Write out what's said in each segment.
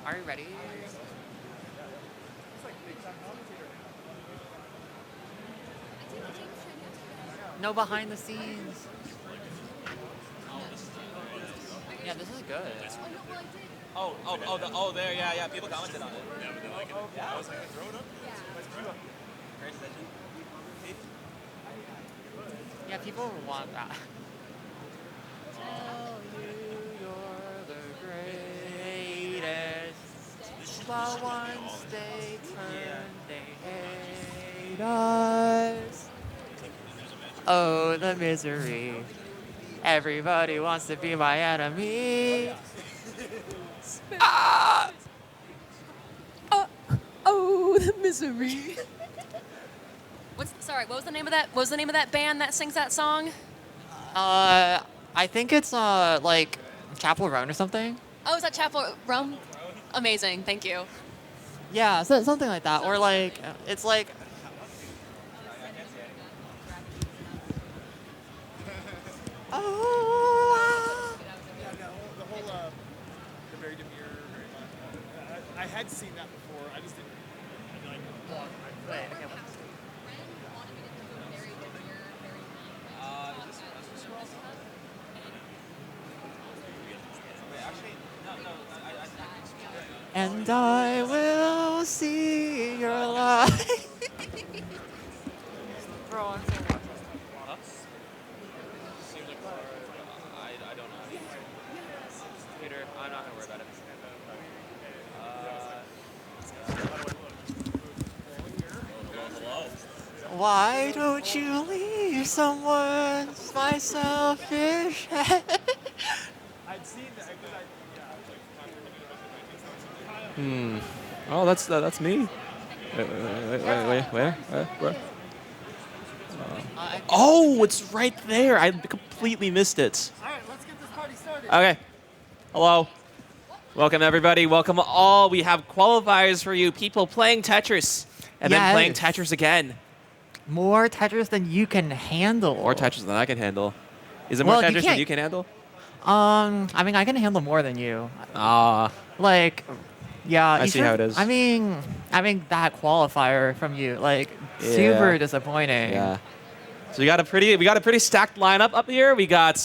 Are you ready? No behind the scenes. Yeah, this is good. Oh, there, yeah. People commented on it. Yeah, but then like, I was like, throw it up. Yeah, people want that. Tell you you're the greatest, but once they turn, they hate us. Oh, the misery. Everybody wants to be my enemy. Ah! Oh, the misery. What was the name of that? What was the name of that band that sings that song? I think it's like Chapel Roan or something. Oh, is that Chapel Rum? Amazing, thank you. Yeah, so, something like that. Or like it's like. Oh. Yeah, the whole the very demure, very much. I had seen that before. I just didn't. And I will see your light. Bro, I'm so much. I don't know. Peter, I'm not going to worry about it. Why don't you leave someone my selfish head? I'd seen that. Oh, that's me. Wait. Where? Oh, it's right there. I completely missed it. All right, let's get this party started. Okay. Hello. Welcome, everybody. Welcome all. We have qualifiers for you. People playing Tetris and then playing Yes. Tetris again. More Tetris than you can handle. More Tetris than I can handle. Is it more Well, you Tetris than can't- you can handle? I mean, I can handle more than you. Ah. Like, yeah. I you see should- how it is. I mean, having that qualifier from you, like, super disappointing. Yeah. So we got a pretty stacked lineup up here. We got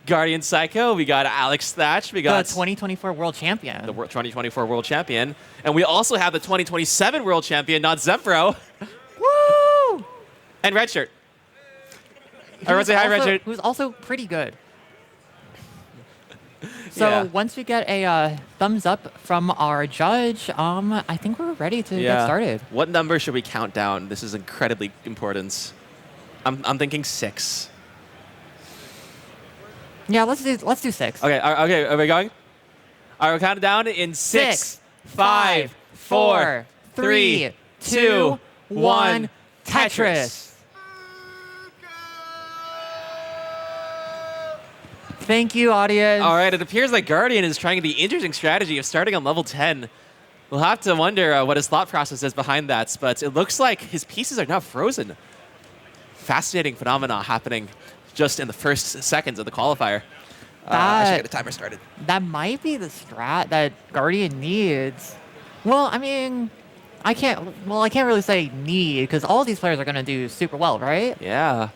GuardianPsycho, we got Alex Thatch, we The got 2024 world champion. the 2024 world champion, and we also have the 2027 world champion, not Zempro, Woo! and RedShurt. Everyone say hi, RedShurt. Who's also pretty good. So Yeah. once we get a thumbs up from our judge, I think we're ready to get started. What number should we count down? This is incredibly important. I'm thinking 6. Yeah, let's do 6. Okay, are we going? All right, we're counting down in 6, 5, 4, 3, 2, 1. Tetris. Thank you, audience. All right, it appears like Guardian is trying the interesting strategy of starting on level 10. We'll have to wonder what his thought process is behind that, but it looks like his pieces are now frozen. Fascinating phenomena happening just in the first seconds of the qualifier. I should get a timer started. That might be the strat that Guardian needs. Well, I mean, I can't really say need because all of these players are going to do super well, right? Yeah.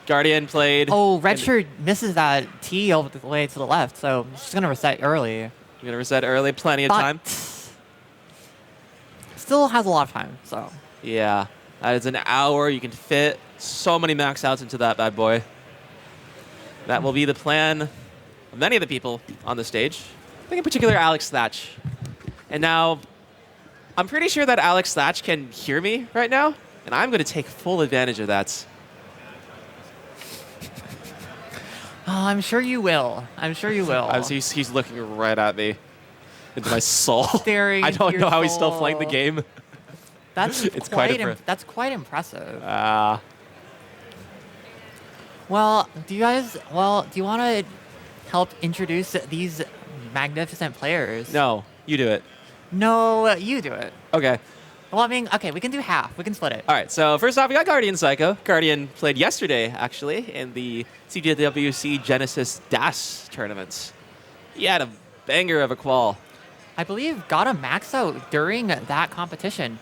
Guardian played. Oh, RedShurt misses that T over the way to the left, so she's going to reset early. You're going to reset early, plenty of But time. still has a lot of time, so. Yeah, that is an hour. You can fit so many max outs into that bad boy. That will be the plan of many of the people on the stage. I think in particular Alex Thatch. And now, I'm pretty sure that Alex Thatch can hear me right now, and I'm going to take full advantage of that. I'm sure you will. I'm sure you will. He's looking right at me, into my soul. Staring I into don't your know how he's still soul. playing the game. That's It's quite that's quite impressive. Ah. Do you want to help introduce these magnificent players? No, you do it. No, you do it. Okay. Well, I mean, okay, we can do half. We can split it. All right, so first off, we got GuardianPsycho. Guardian played yesterday, actually, in the CTWC Genesis X2 tournament. He had a banger of a qual. I believe, got a max out during that competition.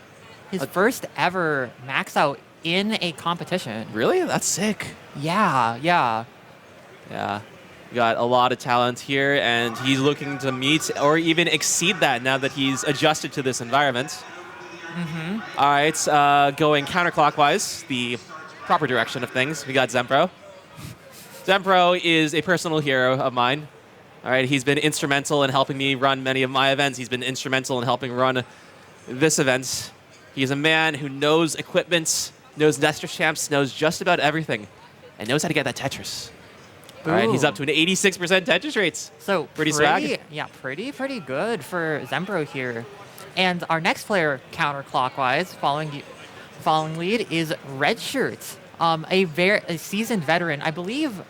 His first ever max out in a competition. Really? That's sick. Yeah, yeah. Yeah. We got a lot of talent here, and he's looking to meet or even exceed that now that he's adjusted to this environment. All right, going counterclockwise, the proper direction of things, we got Zempro. Zempro is a personal hero of mine. All right, he's been instrumental in helping me run many of my events. He's been instrumental in helping run this event. He's a man who knows equipment, knows Nestor champs, knows just about everything, and knows how to get that Tetris. All right, he's up to an 86% Tetris rates. So pretty swag. Yeah, pretty good for Zempro here. And our next player, counterclockwise, following lead, is RedShurt, a seasoned veteran. I believe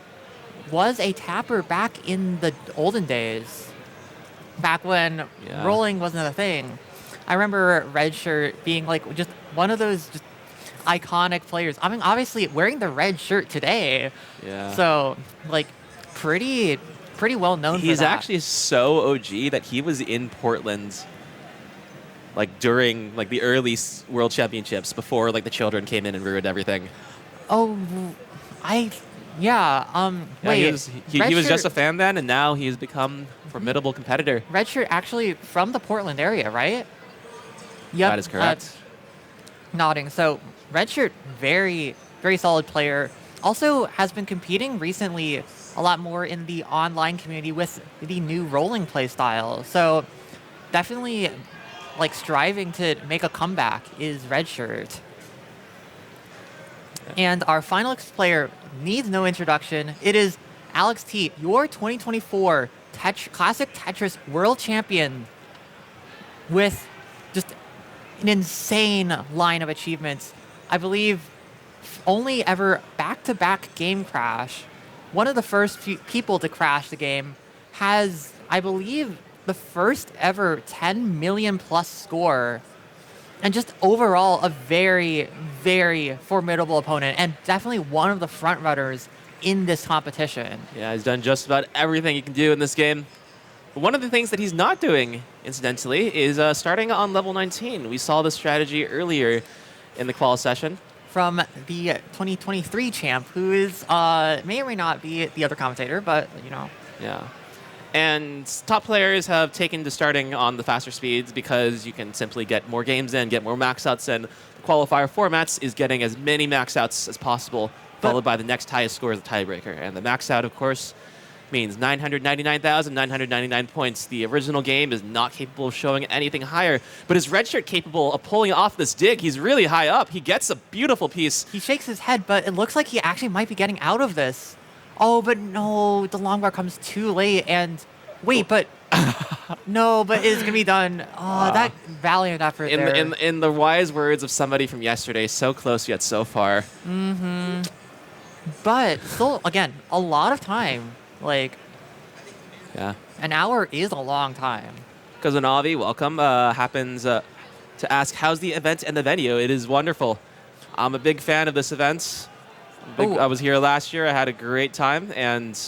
was a tapper back in the olden days, back when rolling wasn't a thing. I remember RedShurt being like just one of those just iconic players. I mean, obviously wearing the red shirt today. Yeah. So like pretty well known. He's for that. actually so OG that he was in Portland, like during like the early World Championships before like the children came in and ruined everything. Oh, Yeah, wait. he was just a fan then, and now he's become a formidable competitor. RedShurt actually from the Portland area, right? Yep. That is correct. Nodding. So RedShurt, very solid player. Also has been competing recently a lot more in the online community with the new rolling play style. So definitely like striving to make a comeback is RedShurt. And our final player needs no introduction. It is Alex T, your 2024 Classic Tetris World Champion with just an insane line of achievements. I believe only ever back-to-back game crash. One of the first few people to crash the game has, I believe, the first ever 10 million plus score. And just overall, a very formidable opponent, and definitely one of the front runners in this competition. Yeah, he's done just about everything he can do in this game. But one of the things that he's not doing, incidentally, is starting on level 19. We saw this strategy earlier in the qual session. From the 2023 champ, who is may or may not be the other commentator, but you know. Yeah. And top players have taken to starting on the faster speeds because you can simply get more games in, get more max outs in. The qualifier formats is getting as many max outs as possible, followed by the next highest score as the tiebreaker. And the max out, of course, means 999,999 points. The original game is not capable of showing anything higher, but is RedShurt capable of pulling off this dig? He's really high up. He gets a beautiful piece. He shakes his head, but it looks like he actually might be getting out of this. Oh, but no, the long bar comes too late, and wait, but no, but it's gonna be done. Oh, that valiant effort there. In the wise words of somebody from yesterday, so close yet so far. Mm-hmm. But still, again, a lot of time. Like, yeah, an hour is a long time. Kazanavi, welcome. Happens to ask, how's the event and the venue? It is wonderful. I'm a big fan of this event. I was here last year. I had a great time, and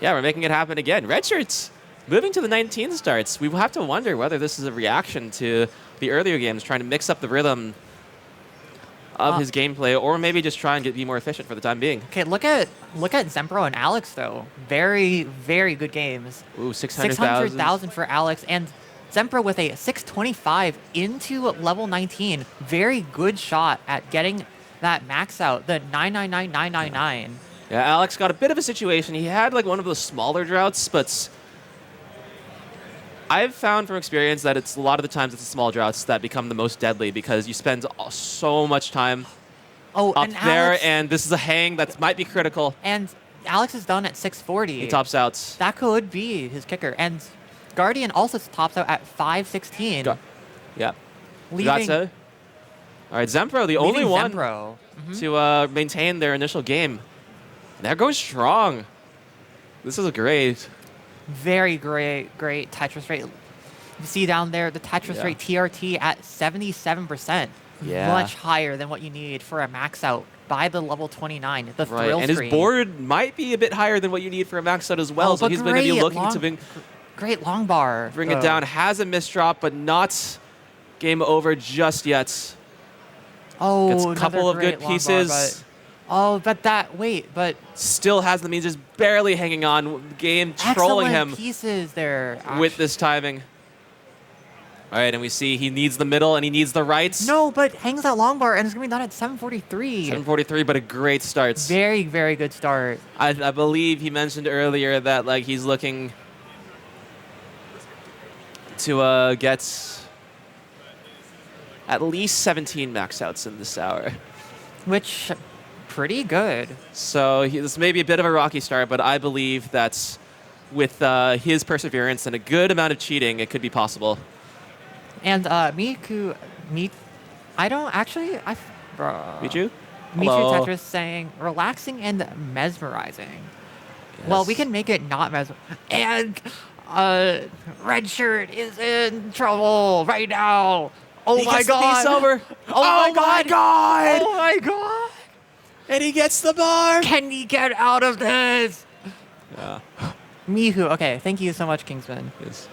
yeah, we're making it happen again. RedShirt's moving to the 19 starts. We will have to wonder whether this is a reaction to the earlier games, trying to mix up the rhythm of his gameplay, or maybe just try and be more efficient for the time being. Okay, look at Zempro and Alex though. Very good games. Ooh, 600,000 for Alex, and Zempro with a 625 into level 19. Very good shot at getting that max out, the 999,999. Yeah, Alex got a bit of a situation. He had like one of those smaller droughts, but I've found from experience that it's a lot of the times it's the small droughts that become the most deadly because you spend so much time up there, and this is a hang that might be critical. And Alex is done at 640. He tops out. That could be his kicker. And Guardian also tops out at 516. Yeah. Leaving, all right, Zempro, the only one to maintain their initial game. There goes strong. This is great. Very great Tetris rate. You see down there the Tetris rate TRT at 77%. Yeah. Much higher than what you need for a max out by the level 29. The thrill and screen. his board might be a bit higher than what you need for a max out as well. So he's going to be looking to Great long bar. Bring it down. Has a misdrop, but not game over just yet. Oh, Gets a another couple of great good long bar, pieces. but Still has the means, just barely hanging on. Game trolling excellent him pieces there. with this timing. All right, and we see he needs the middle and he needs the rights. No, but hangs that long bar, and it's going to be done at 7:43. 7:43, but a great start. Very, very good start. I believe he mentioned earlier that like he's looking to get at least 17 max outs in this hour. Which, pretty good. So this may be a bit of a rocky start, but I believe that with his perseverance and a good amount of cheating, it could be possible. And Miku, I don't actually, Michu? Michu Hello. Tetris saying relaxing and mesmerizing. Well, we can make it not mesmerizing. And RedShurt is in trouble right now. Oh He my gets the god. piece over. Oh my god. god. Oh my god. And he gets the bar. Can he get out of this? Yeah. Mihu. Okay, thank you so much, Kingsman. Yes.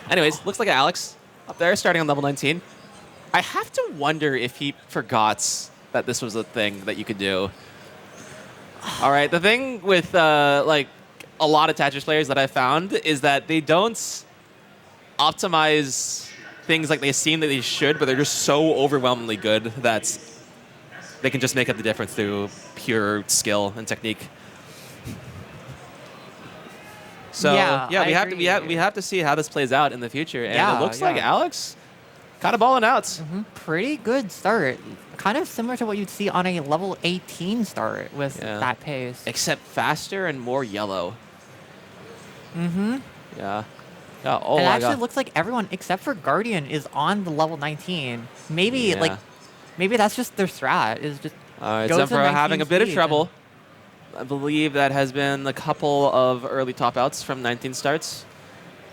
Anyways, looks like Alex up there starting on level 19. I have to wonder if he forgot that this was a thing that you could do. All right, the thing with like a lot of Tetris players that I found is that they don't optimize things like they seem that they should, but they're just so overwhelmingly good that they can just make up the difference through pure skill and technique. So Yeah, I we have to see how this plays out in the future, and Yeah, it looks like yeah. Alex kind of balling out. Pretty good start. Kind of similar to what you'd see on a level 18 start with Yeah. that pace. Except faster and more yellow. Mm-hmm. Yeah. Yeah. Oh It my actually god. looks like everyone except for Guardian is on the level 19. Maybe Yeah. maybe that's just their strat. Is just All right, go to Zempro 19 having a bit of speed trouble. I believe that has been a couple of early top outs from 19 starts.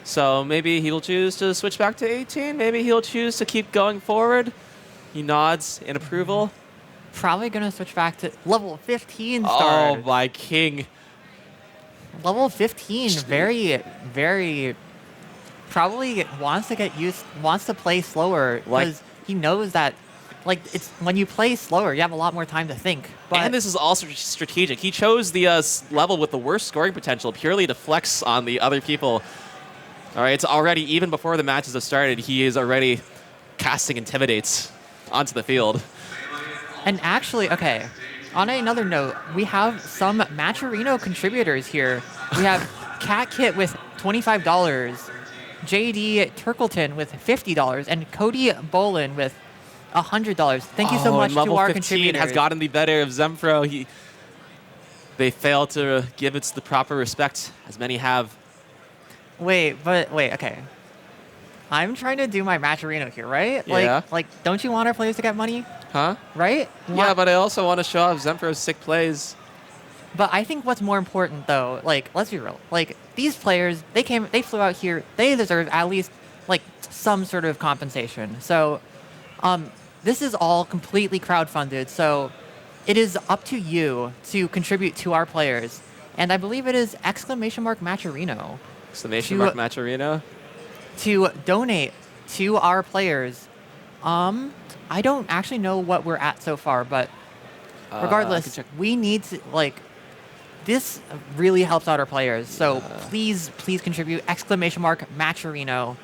So maybe he'll choose to switch back to 18. Maybe he'll choose to keep going forward. He nods in approval. Probably gonna switch back to level 15 Oh, start. my king. Level 15, very, very. Probably wants to play slower Like- because he knows that, like, it's when you play slower, you have a lot more time to think. But And this is also strategic. He chose the level with the worst scoring potential purely to flex on the other people. All right, it's already, even before the matches have started, he is already casting Intimidates onto the field. And actually, okay, on another note, we have some Matcherino contributors here. We have Cat Kit with $25, JD Turkleton with $50, and Cody Bolin with $100. Thank you so much and to level our 15 contributors. has gotten the better of Zempro. They failed to give it the proper respect, as many have. Wait, okay. I'm trying to do my Matcherino here, right? Yeah. Like, don't you want our players to get money, Huh? right? Yeah, but I also want to show off Zempro's sick plays. But I think what's more important, though, like, let's be real. Like, these players, they flew out here. They deserve at least, like, some sort of compensation. So, this is all completely crowdfunded. So, it is up to you to contribute to our players. And I believe it is !Matcherino Exclamation mark Matcherino. to donate to our players. I don't actually know what we're at so far, but I can regardless, check. we need to, like, this really helps out our players. So please contribute !Matcherino.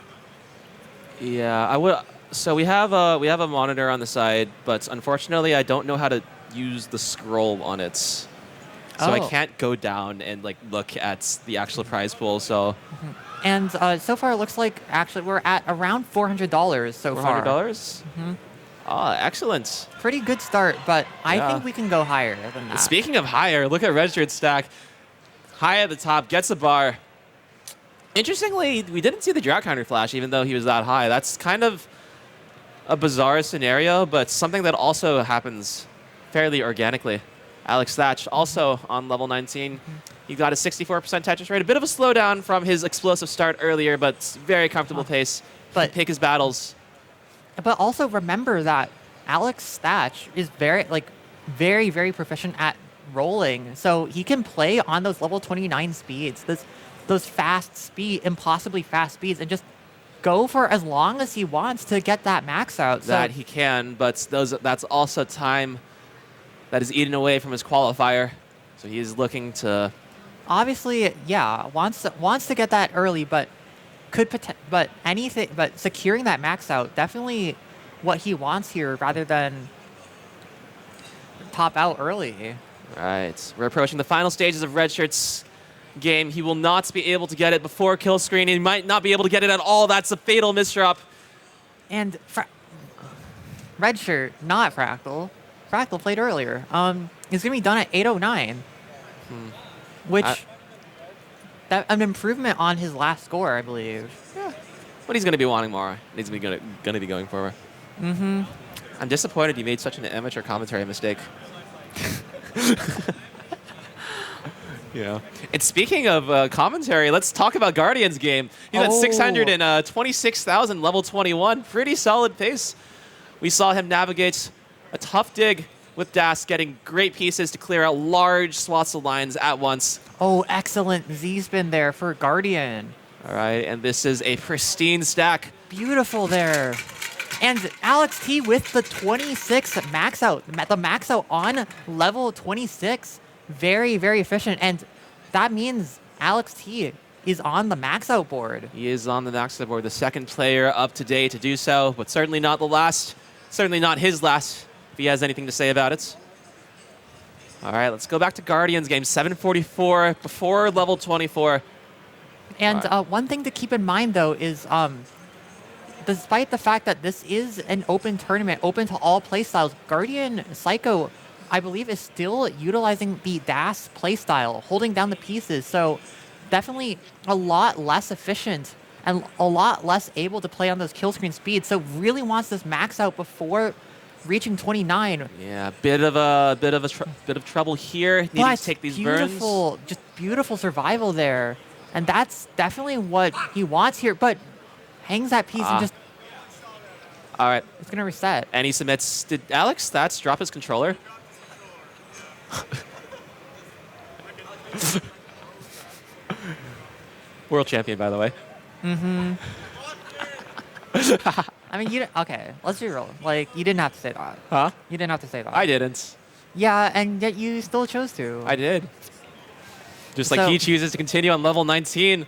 Yeah, I would. So we have a monitor on the side, but unfortunately, I don't know how to use the scroll on it. So I Oh. can't go down and like look at the actual prize pool. So And so far, it looks like actually we're at around $400 so far. $400. Oh, excellent. Pretty good start, but I Yeah. think we can go higher than that. Speaking of higher, look at RedShirt's stack. High at the top, gets a bar. Interestingly, we didn't see the drought counter flash, even though he was that high. That's kind of a bizarre scenario, but something that also happens fairly organically. Alex Thatch, also on level 19. He got a 64% Tetris rate. A bit of a slowdown from his explosive start earlier, but very comfortable pace. But- Pick his battles. But also remember that Alex Thatch is very, very proficient at rolling. So he can play on those level 29 speeds. those fast speed, impossibly fast speeds, and just go for as long as he wants to get that max out. That he can, but that's also time that is eaten away from his qualifier. So he's looking to... Obviously, yeah, wants to get that early, but securing that max out, definitely what he wants here rather than top out early. Right. We're approaching the final stages of RedShirt's game. He will not be able to get it before kill screen. He might not be able to get it at all. That's a fatal misdrop. And RedShirt, not Fractal. Fractal played earlier. Is going to be done at 8:09, which that an improvement on his last score, I believe. Yeah. But he's going to be wanting more. He's going to be going for more. I'm disappointed you made such an amateur commentary mistake. Yeah. And speaking of commentary, let's talk about Guardian's game. He's at 626,000, level 21. Pretty solid pace. We saw him navigate a tough dig with Das, getting great pieces to clear out large swaths of lines at once. Oh, excellent Z-spin there for Guardian. All right, and this is a pristine stack. Beautiful there. And Alex T with the 26 max out. The max out on level 26. Very, very efficient. And that means Alex T is on the max out board. He is on the max out board, the second player up to date to do so, but certainly not the last. Certainly not his last, if he has anything to say about it. All right, let's go back to Guardian's game. 744 before level 24. And one thing to keep in mind, though, is despite the fact that this is an open tournament, open to all playstyles, GuardianPsycho, I believe, is still utilizing the DAS playstyle, holding down the pieces. So definitely a lot less efficient and a lot less able to play on those kill screen speeds. So really wants this max out before reaching 29. Yeah, bit of trouble here. Needing to take these burns. Just beautiful survival there. And that's definitely what he wants here. But hangs that piece and just... All right. It's going to reset. And he submits. Did Alex Thatch drop his controller? World champion, by the way. I mean, okay, let's be real. Like, you didn't have to say that. Huh? You didn't have to say that. I didn't. Yeah, and yet you still chose to. I did. Just like he chooses to continue on level 19.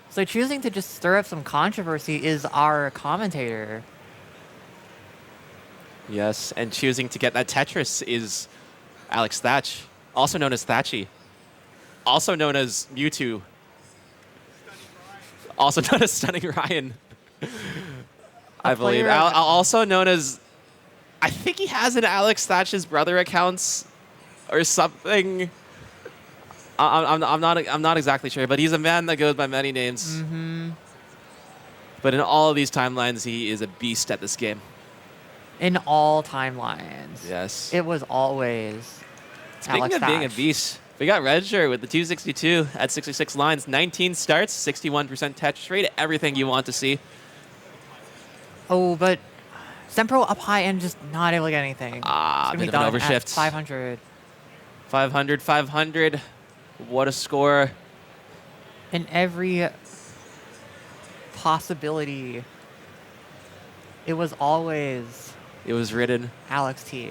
So choosing to just stir up some controversy is our commentator. Yes, and choosing to get that Tetris is Alex Thatch, also known as Thatchy, also known as Mewtwo, also known as Stunning Ryan. I believe. Also known as, I think he has an Alex Thatch's brother accounts or something. I'm not exactly sure, but he's a man that goes by many names. But in all of these timelines, he is a beast at this game. In all timelines. Yes. It was always Speaking Alex of being a Thatch. beast, we got RedShurt with the 262 at 66 lines, 19 starts, 61% Tetris rate, everything you want to see. Oh, but Zempro up high and just not able to get anything. Bit of an overshift. 500. 500. What a score. In every possibility, it was always It was written. Alex T.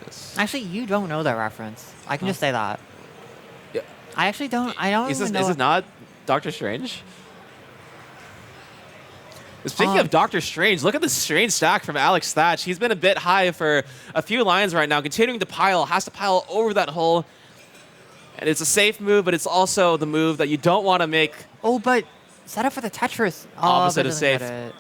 Yes. Actually, you don't know that reference. I can just say that. Yeah. I actually don't. I don't Is even know. it not Doctor Strange? Speaking of Doctor Strange, look at the strange stack from Alex Thatch. He's been a bit high for a few lines right now, continuing to pile, has to pile over that hole. And it's a safe move, but it's also the move that you don't want to make. Oh, but set up for the Tetris. Opposite but of doesn't get safe. it.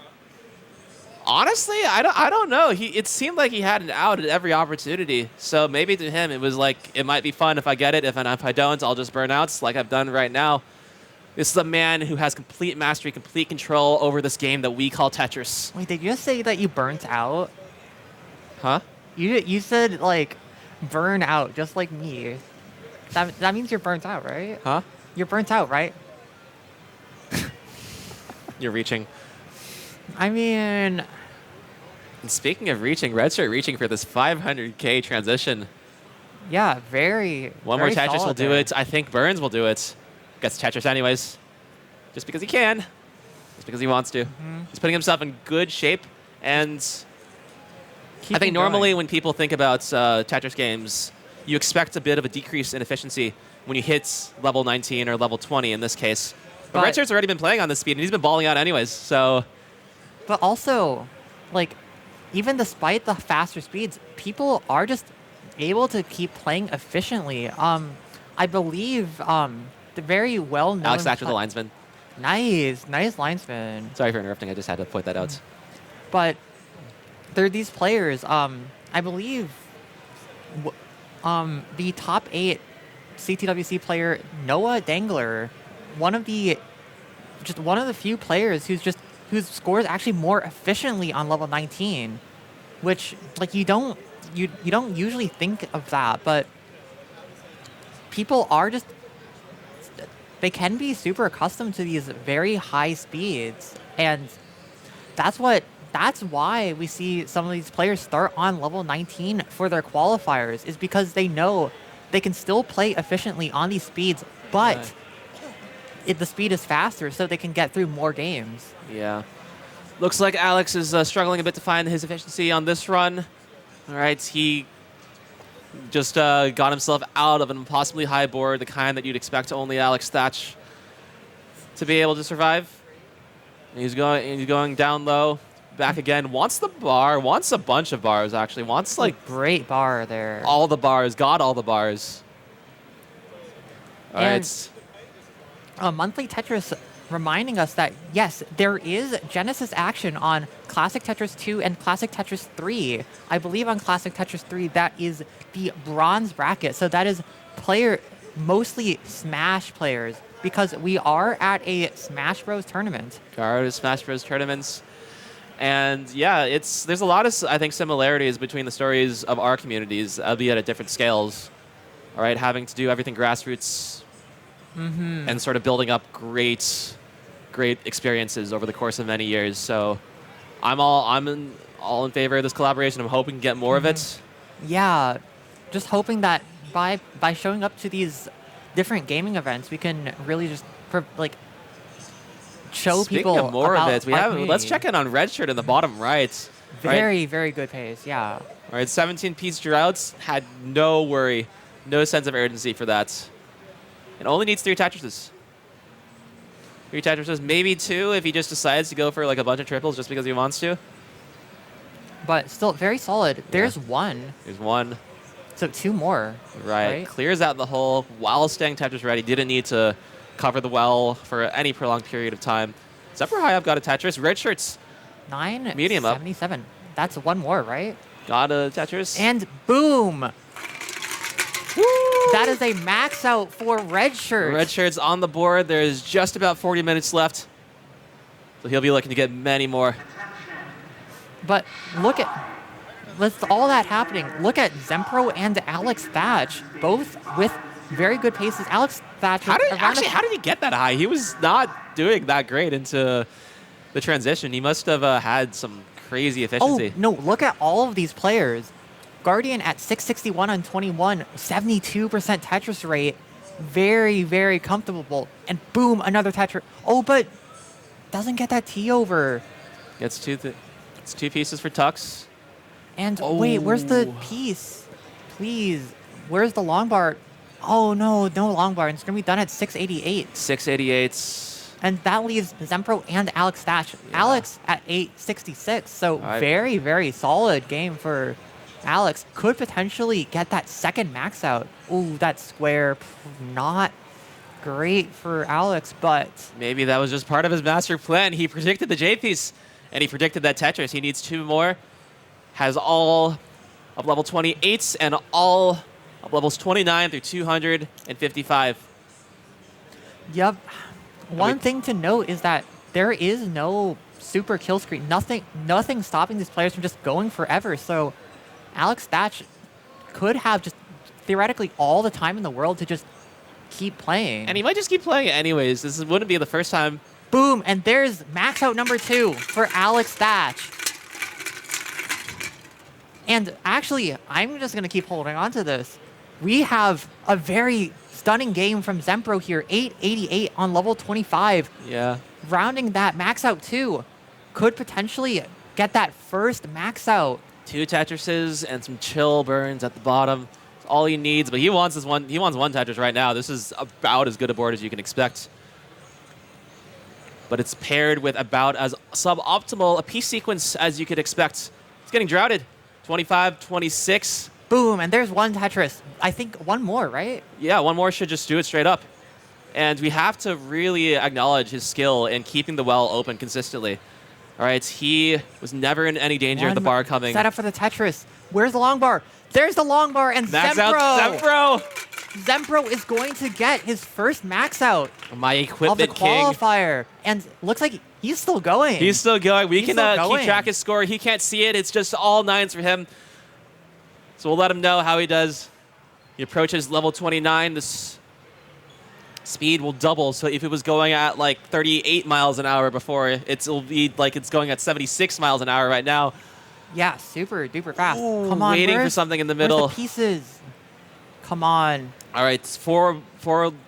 Honestly, I don't know. It seemed like he had an out at every opportunity. So maybe to him, it was like, it might be fun if I get it. If I don't, I'll just burn out like I've done right now. This is a man who has complete mastery, complete control over this game that we call Tetris. Wait, did you just say that you burnt out? Huh? You said, like, burn out, just like me. That means you're burnt out, right? Huh? You're burnt out, right? You're reaching. I mean... And speaking of reaching, RedShurt reaching for this 500K transition. Yeah, very. One more very Tetris will solid do there. it. I think Burns will do it. Gets Tetris anyways. Just because he can. Just because he wants to. He's putting himself in good shape. And I Keep think him normally going. when people think about Tetris games, you expect a bit of a decrease in efficiency when you hit level 19 or level 20 in this case. But But- RedShirt's already been playing on this speed, and he's been balling out anyways. So But also, like, even despite the faster speeds, people are just able to keep playing efficiently. I believe the very well-known. Alex Thatcher, the linesman. Nice line spin. Sorry for interrupting. I just had to point that out. But there are these players. I believe the top 8 CTWC player Noah Dangler, one of the few players whose scores actually more efficiently on level 19, which like you don't usually think of that, but people are just they can be super accustomed to these very high speeds, and that's why we see some of these players start on level 19 for their qualifiers, is because they know they can still play efficiently on these speeds, but the speed is faster, so they can get through more games. Yeah. Looks like Alex is struggling a bit to find his efficiency on this run. All right, he just got himself out of an impossibly high board, the kind that you'd expect only Alex Thatch to be able to survive. And he's going down low, back again. Wants the bar, wants a bunch of bars actually. Wants like Great bar there. all the bars, got all the bars. All And- right. Monthly Tetris reminding us that, yes, there is Genesis action on Classic Tetris 2 and Classic Tetris 3. I believe on Classic Tetris 3, that is the bronze bracket. So that is mostly Smash players, because we are at a Smash Bros. Tournament. Guard Smash Bros. Tournaments. And yeah, there's a lot of, I think, similarities between the stories of our communities, albeit at different scales. All right, having to do everything grassroots and sort of building up great experiences over the course of many years. So I'm all in favor of this collaboration. I'm hoping to get more of it. Yeah, just hoping that by showing up to these different gaming events, we can really just show Speaking people of more about of it, our let's community. check in on RedShurt in the bottom right. Very, very good pace, yeah. All right, 17-piece droughts, had no worry, no sense of urgency for that. It only needs 3 Tetrises. 3 Tetrises, maybe 2 if he just decides to go for like a bunch of triples just because he wants to. But still very solid. There's one, There's 1. so 2 more. Right. Clears out the hole while staying Tetris ready. Didn't need to cover the well for any prolonged period of time. Zempro high up got a Tetris. RedShirt's 9, Medium up. 77. That's 1 more, right? got a Tetris. And boom! That is a max out for RedShurt. RedShirt's on the board. There's just about 40 minutes left. So he'll be looking to get many more. But with all that happening, look at Zempro and Alex Thatch, both with very good paces. Alex Thatch, How did he get that high? He was not doing that great into the transition. He must have had some crazy efficiency. Oh, no, look at all of these players. Guardian at 661 on 21, 72% Tetris rate. Very, very comfortable. And boom, another Tetris. Oh, but doesn't get that T over. Gets 2 pieces for Tux. And wait, where's the Oh. piece? Please, where's the long bar? Oh, no long bar. It's going to be done at 688. 688. And that leaves Zempro and Alex Thatch. Yeah. Alex at 866. So right. very, very solid game for Alex. Could potentially get that second max out. Ooh, that square. Not great for Alex, but Maybe that was just part of his master plan. He predicted the J piece, and he predicted that Tetris. He needs 2 more. Has all of level 28s and all of levels 29 through 255. yep. One thing to note is that there is no super kill screen. Nothing stopping these players from just going forever. So Alex Thatch could have just theoretically all the time in the world to just keep playing. And he might just keep playing it anyways. Wouldn't be the first time. Boom, and there's max out number 2 for Alex Thatch. And actually, I'm just going to keep holding on to this. we have a very stunning game from Zempro here. 888 on level 25. Yeah. Rounding that max out too. Could potentially get that first max out. 2 Tetrises and some chill burns at the bottom. It's all he needs, but he wants this one. He wants 1 Tetris right now. This is about as good a board as you can expect. But it's paired with about as suboptimal a piece sequence as you could expect. It's getting droughted. 25, 26. Boom, and there's 1 Tetris. I think 1 more, right? Yeah, 1 more should just do it straight up. And we have to really acknowledge his skill in keeping the well open consistently. All right, he was never in any danger of the bar coming. Set up for the Tetris. Where's the long bar? There's the long bar, and Max Zempro. out Zempro. Zempro is going to get his first max out My of the equipment king. qualifier. And looks like he's still going. He's still going. We He's can still keep going. track of his score. He can't see it. It's just all 9s for him. So we'll let him know how he does. He approaches level 29. This speed will double. So if it was going at like 38 miles an hour before, it'll be like it's going at 76 miles an hour right now. Yeah, super duper fast. Ooh, Come on, waiting for where's- something in the where's middle. the pieces? Come on. All right, it's four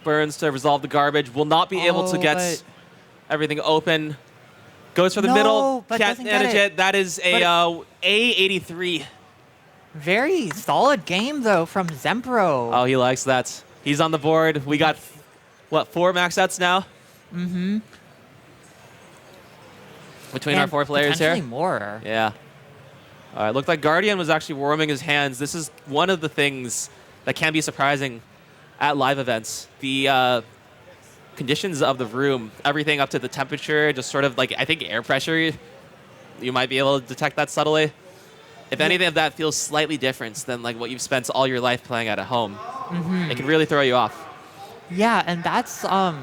burns to resolve the garbage. Will not be able to Oh, get but- everything open. Goes for the No, middle. but Can't doesn't get manage it. it. That is a A83. Very solid game, though, from Zempro. Oh, he likes that. He's on the board. We got, what, 4 max outs now? Mm-hmm. Between our 4 players here? Potentially more. Yeah. All right, looked like Guardian was actually warming his hands. This is one of the things that can be surprising at live events. The conditions of the room, everything up to the temperature, just sort of like, I think air pressure, you might be able to detect that subtly. If anything of that feels slightly different than like what you've spent all your life playing at home, it can really throw you off. Yeah, and that's I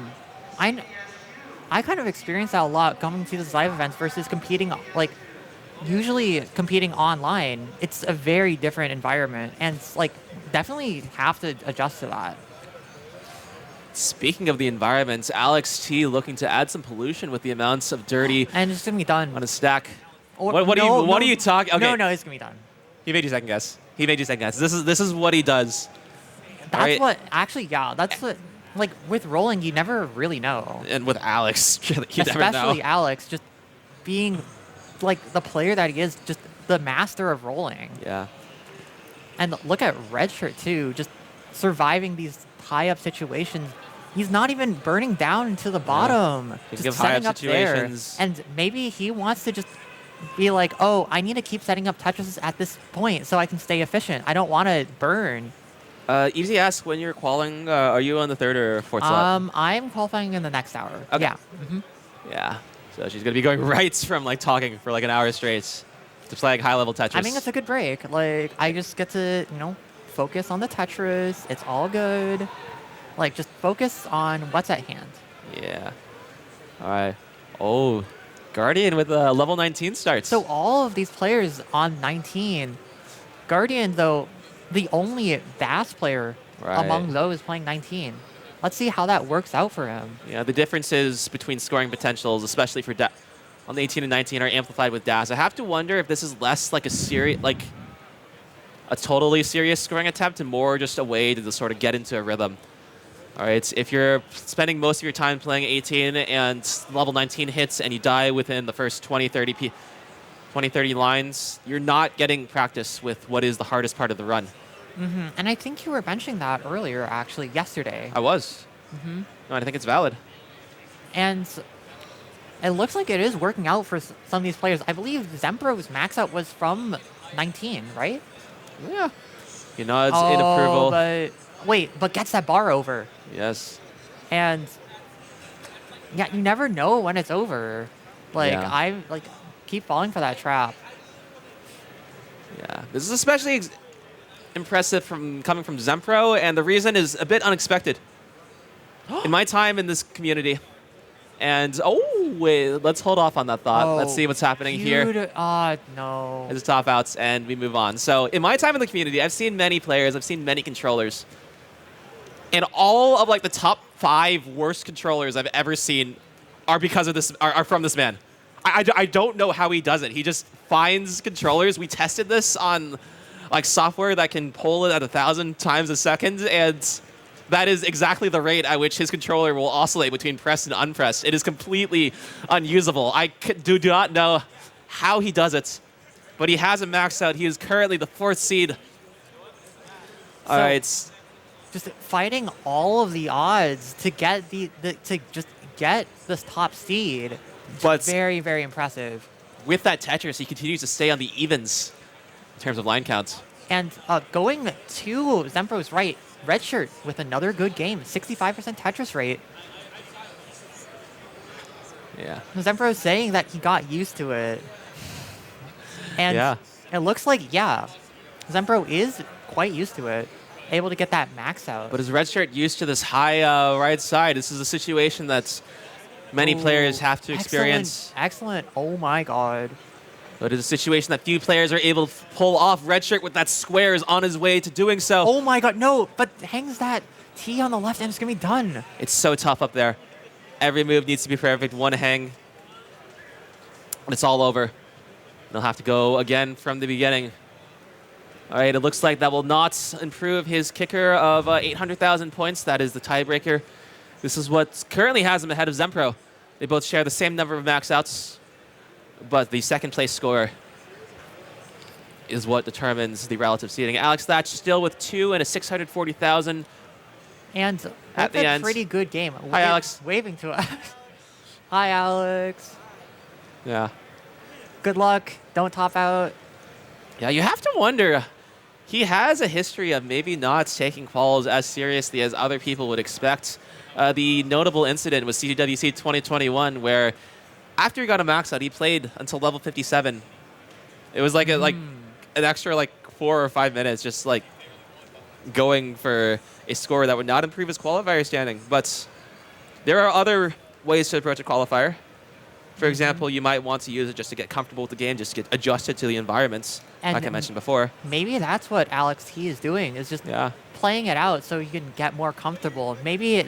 kind of experience that a lot coming to these live events versus competing like usually competing online. It's a very different environment, and it's like definitely have to adjust to that. Speaking of the environment, Alex T looking to add some pollution with the amounts of dirty And it's gonna be done. on a stack. Or- What no, are you talking? Okay, No, it's gonna be done. he made you second guess. He made you second guess. This is what he does. That's Right. what actually. Yeah, that's what. Like with rolling, you never really know. And with Alex, you never Especially know. Alex, just being like the player that he is, just the master of rolling. Yeah. And look at RedShurt too, just surviving these high-up situations. He's not even burning down into the bottom. Think Just of high-up setting up there. situations. And maybe he wants to just be like, oh, I need to keep setting up Tetris at this point so I can stay efficient. I don't want to burn. Easy ask, when you're qualifying, are you on the 3rd or 4th slot? I'm qualifying in the next hour. Okay. Yeah. Yeah. So she's going to be going right from like talking for like an hour straight to playing high-level Tetris. I mean, it's a good break. Like, I just get to, focus on the Tetris. It's all good. Like, just focus on what's at hand. Yeah. All right. Oh, Guardian with a level 19 starts. So all of these players on 19. Guardian, though, the only Bass player Right. among those playing 19. Let's see how that works out for him. Yeah, the differences between scoring potentials, especially for on the 18 and 19, are amplified with DAS. I have to wonder if this is less like a totally serious scoring attempt and more just a way to just sort of get into a rhythm. All right, if you're spending most of your time playing 18 and level 19 hits and you die within the first 20, 30 lines, you're not getting practice with what is the hardest part of the run. And I think you were mentioning that earlier, actually, yesterday. I was. No, I think it's valid. And it looks like it is working out for some of these players. I believe Zempro's max out was from 19, right? Yeah. You know, it's in approval. But gets that bar over. Yes. And yeah, you never know when it's over. Like, Yeah. I keep falling for that trap. Yeah. This is especially impressive coming from Zempro, and the reason is a bit unexpected. In my time in this community, and wait, let's hold off on that thought. Let's see what's happening here. No. As top outs, and we move on. So in my time in the community, I've seen many players, I've seen many controllers, and all of the top 5 worst controllers I've ever seen are because of this. Are from this man. I don't know how he does it. He just finds controllers. We tested this on like software that can pull it at 1,000 times a second, and that is exactly the rate at which his controller will oscillate between pressed and unpressed. It is completely unusable. I do not know how he does it, but he has a max out. He is currently the 4th seed. All right. Just fighting all of the odds to get to just get this top seed. But Very, very impressive. with that Tetris, he continues to stay on the evens in terms of line counts. And going to Zempro's right, RedShurt with another good game, 65% Tetris rate. Yeah. Zempro saying that he got used to it. And Yeah. it looks like, yeah, Zempro is quite used to it, able to get that max out. But is RedShurt used to this high right side? This is a situation that many players have to experience. Excellent. Oh my god. But it is a situation that few players are able to pull off. RedShurt with that square is on his way to doing so. Oh my god, no, but hangs that T on the left and it's going to be done. It's so tough up there. Every move needs to be perfect. One hang, and it's all over. They'll have to go again from the beginning. All right, it looks like that will not improve his kicker of 800,000 points. That is the tiebreaker. This is what currently has him ahead of Zempro. They both share the same number of max outs, but the second place score is what determines the relative seeding. Alex Thatch still with 2 and a 640,000. And At that's the a end. pretty good game. Hi, Alex. Waving to us. Hi, Alex. Yeah. Good luck. Don't top out. Yeah, you have to wonder. He has a history of maybe not taking quals as seriously as other people would expect. The notable incident was CTWC 2021, where after he got a max out, he played until level 57. It was like an extra 4 or 5 minutes, just like going for a score that would not improve his qualifier standing. But there are other ways to approach a qualifier. For example, you might want to use it just to get comfortable with the game, just to get adjusted to the environments, And like I mentioned before. Maybe that's what Alex T is doing, is just Yeah. playing it out so you can get more comfortable. Maybe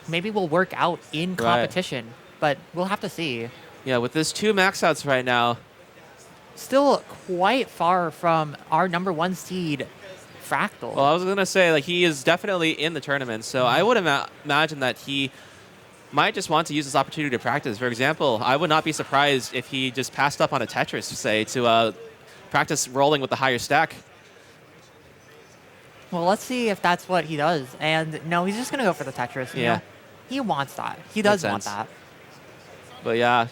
maybe we'll work out in competition, but we'll have to see. Yeah, with this 2 max outs right now. Still quite far from our #1 seed, Fractal. Well, I was going to say, he is definitely in the tournament, so I would imagine that he might just want to use this opportunity to practice. For example, I would not be surprised if he just passed up on a Tetris, say, to practice rolling with the higher stack. Well, let's see if that's what he does. And no, he's just going to go for the Tetris. You Yeah. know? He wants that. He does Makes want sense. that. But yeah,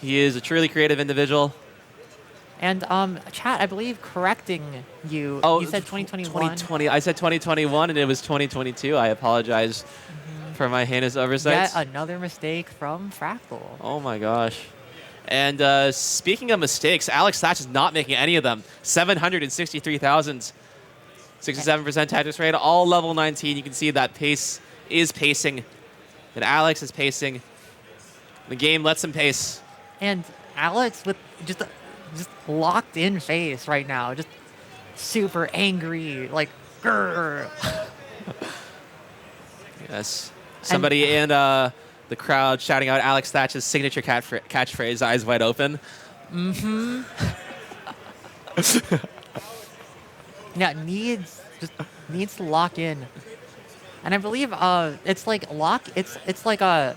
he is a truly creative individual. And chat, I believe correcting you, Oh, you said 2021. 2020. I said 2021, and it was 2022. I apologize for my heinous oversight. Yet another mistake from Fractal. Oh my gosh. And speaking of mistakes, Alex Thatch is not making any of them. 763,000. 67% Tetris rate, all level 19. You can see that pace is pacing. And Alex is pacing. The game lets him pace. And Alex with just locked in face right now, just super angry, like grrr. Yes. Somebody in the crowd shouting out Alex Thatch's signature catchphrase, eyes wide open. Mm-hmm. Yeah, needs to lock in. And I believe it's like it's like a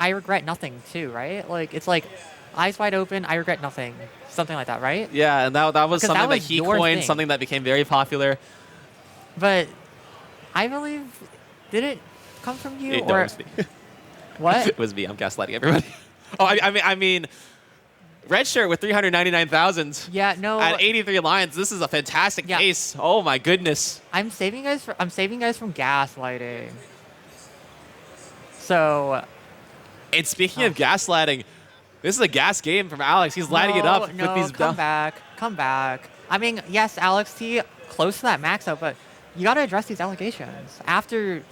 I regret nothing too, right? Like it's like eyes wide open, I regret nothing. Something like that, right? Yeah, and that was 'Cause something that that was he your coined, thing. something that became very popular. But I believe, did it come from you No, or it was me. what? It was me. I'm gaslighting everybody. Oh, I mean, RedShurt with 399,000 Yeah, no. at 83 lines. This is a fantastic Yeah. pace. Oh my goodness. I'm saving guys from gaslighting. So And speaking of gaslighting, this is a gas game from Alex. He's lighting it up No, with these. come back. I mean, yes, Alex T close to that max out, but you got to address these allegations. After,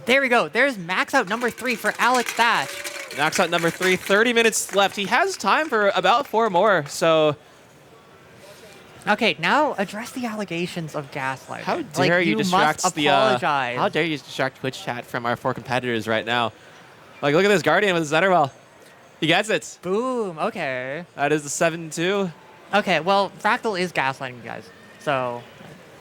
there we go. There's max out number 3 for Alex Thatch. Max out number 3. 30 minutes left. He has time for about 4 more. So Okay, now address the allegations of gaslighting. how dare you distract must the? apologize. How dare you distract Twitch chat from our 4 competitors right now? Look at this Guardian with his Zetterwell. He gets it. Boom. Okay. That is the 7-2. Okay, well, Fractal is gaslighting you guys. So,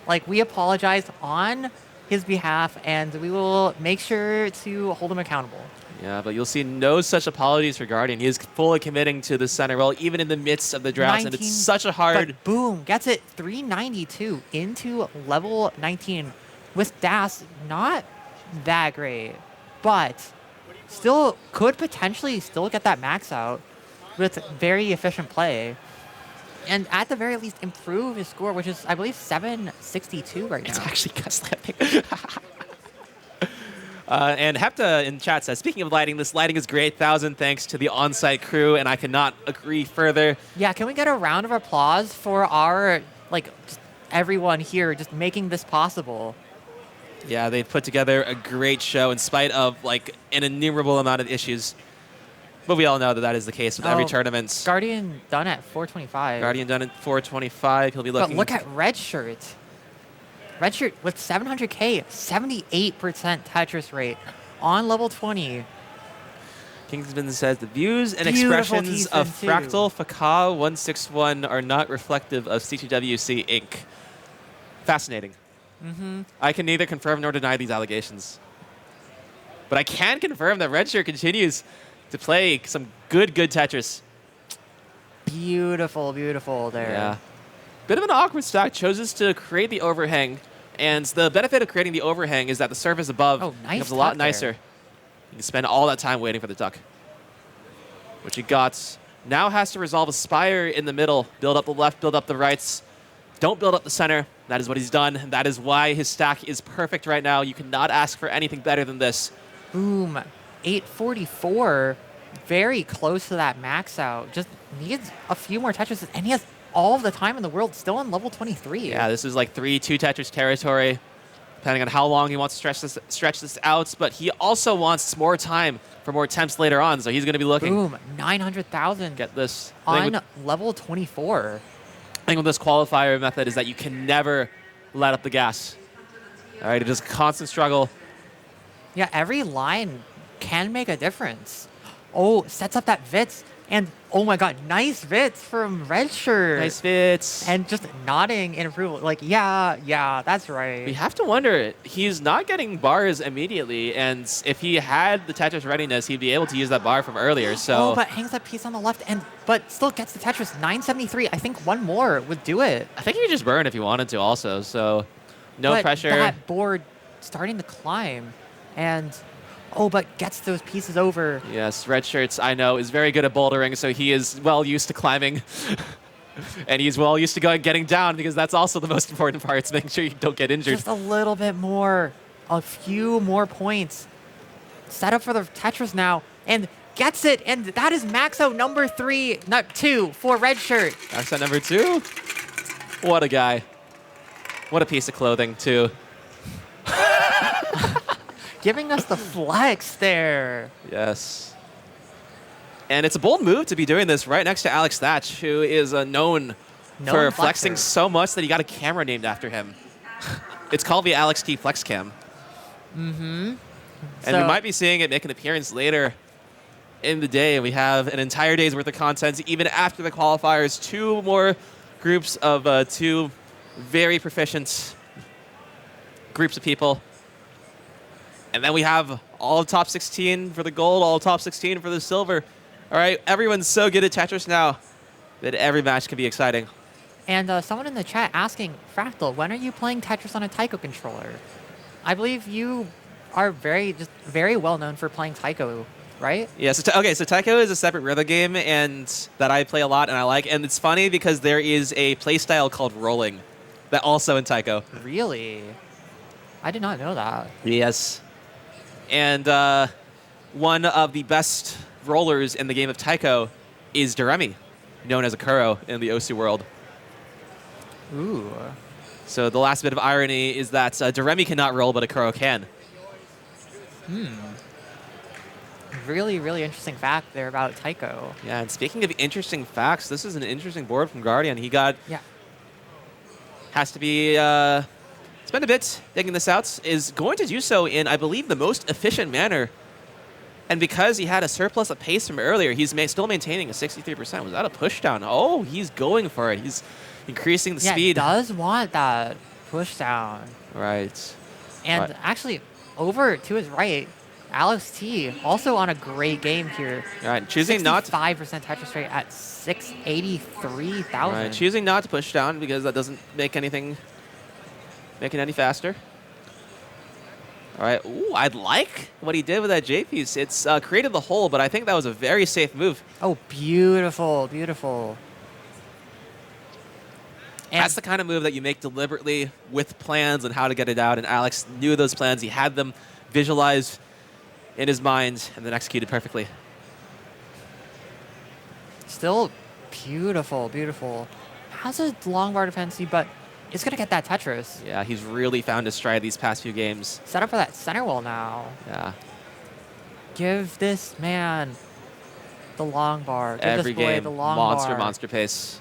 like, we apologize on his behalf, and we will make sure to hold him accountable. Yeah, but you'll see no such apologies for Guardian. He is fully committing to the center role, even in the midst of the drafts, and it's such a hard... But boom, gets it 392 into level 19 with Das not that great, but still could potentially still get that max out with very efficient play. And at the very least, improve his score, which is, I believe, 762 right now. It's actually gaslighting. And Hepta in chat says, speaking of lighting, this lighting is great. 1,000 thanks to the on-site crew, and I cannot agree further. Yeah, can we get a round of applause for our, like, just everyone here just making this possible? Yeah, they've put together a great show in spite of, like, an innumerable amount of issues. But we all know that that is the case with every tournament. Guardian done at 425. Guardian done at 425. He'll be looking... But look at RedShurt. RedShurt with 700k, 78% Tetris rate on level 20. Kingsman says, the views and Beautiful expressions T-Fin of too. Fractal Fakah 161 are not reflective of CTWC Inc. Fascinating. I can neither confirm nor deny these allegations. But I can confirm that RedShurt continues to play some good Tetris. Beautiful, beautiful there. Yeah. Bit of an awkward stack. Chooses to create the overhang. And the benefit of creating the overhang is that the surface above becomes a lot tuck there. nicer. You can spend all that time waiting for the duck. Which he got. Now has to resolve a spire in the middle. Build up the left, build up the rights. Don't build up the center. That is what he's done. And that is why his stack is perfect right now. You cannot ask for anything better than this. Boom. 844. Very close to that max out. Just needs a few more Tetris. And he has all of the time in the world still on level 23. Yeah, this is like 3-2 Tetris territory, depending on how long he wants to stretch this out. But he also wants more time for more attempts later on, so he's going to be looking. Boom, 900,000 Get this. on level 24. The thing with this qualifier method is that you can never let up the gas. All right, it is a constant struggle. Yeah, every line can make a difference. Oh, sets up that Vitz. And, oh my god, nice Vitz from RedShurt. Nice fits. And just nodding in approval. Like, yeah, that's right. We have to wonder, he's not getting bars immediately, and if he had the Tetris readiness, he'd be able to use that bar from earlier, so... Oh, but hangs that piece on the left, but still gets the Tetris. 973. I think one more would do it. I think he could just burn if he wanted to also, so no pressure. That board starting to climb, and... Oh, but gets those pieces over. Yes, RedShirts, I know, is very good at bouldering, so he is well used to climbing. And he's well used to getting down, because that's also the most important part, is making sure you don't get injured. Just a little bit more. A few more points. Set up for the Tetris now, and gets it, and that is max out number 2 for RedShurt. Max out number 2? What a guy. What a piece of clothing, too. Giving us the flex there. Yes. And it's a bold move to be doing this right next to Alex Thatch, who is known for flexing so much that he got a camera named after him. It's called the Alex T Flex Cam. And we might be seeing it make an appearance later in the day. We have an entire day's worth of content, even after the qualifiers. 2 more groups of 2 very proficient groups of people. And then we have all top 16 for the gold, all top 16 for the silver. All right, everyone's so good at Tetris now that every match can be exciting. And someone in the chat asking, Fractal, when are you playing Tetris on a Taiko controller? I believe you are very well known for playing Taiko, right? Yeah, so Taiko is a separate rhythm game and that I play a lot and I like. And it's funny because there is a playstyle called rolling that also in Taiko. Really? I did not know that. Yes. And one of the best rollers in the game of Taiko is Doremi, known as a Kuro in the Osu world. Ooh. So the last bit of irony is that Doremi cannot roll, but a Kuro can. Really, really interesting fact there about Taiko. Yeah, and speaking of interesting facts, this is an interesting board from Guardian. He got... Yeah. Has to be... spend a bit digging this out, is going to do so in, I believe, the most efficient manner And because he had a surplus of pace from earlier, he's still maintaining a 63%. Was that a pushdown? Oh, he's going for it. He's increasing the Yeah, speed. does want that push down. Right. And Right. actually, over to his right, Alex T also on a great game here. Right. Choosing not to 5% Tetris rate at 683,000. Right, choosing not to push down because that doesn't make it any faster. All right, ooh, I'd like what he did with that J piece. It's created the hole, but I think that was a very safe move. Oh, beautiful, beautiful. And That's the kind of move that you make deliberately with plans on how to get it out, and Alex knew those plans. He had them visualized in his mind and then executed perfectly. still beautiful, beautiful. Has a long bar dependency, but it's going to get that Tetris. Yeah, he's really found his stride these past few games. Set up for that center wall now. Yeah, Give this man the long bar. Give every this boy game, the long bar. monster pace.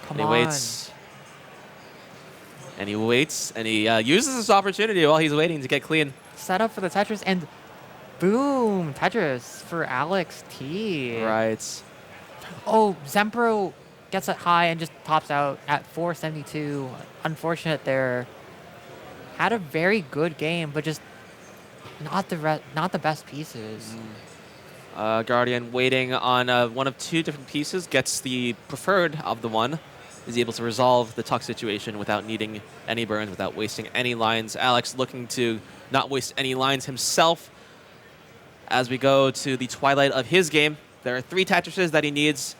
Come And he on. waits. And he waits, and he uses this opportunity while he's waiting to get clean. Set up for the Tetris, and boom, Tetris for Alex T. Right. Oh, Zempro gets it high and just pops out at 472. Unfortunate there. Had a very good game, but just not the best pieces. Guardian waiting on one of two different pieces, gets the preferred of the one, is able to resolve the tuck situation without needing any burns, without wasting any lines. Alex looking to not waste any lines himself as we go to the twilight of his game. There are 3 Tetrises that he needs.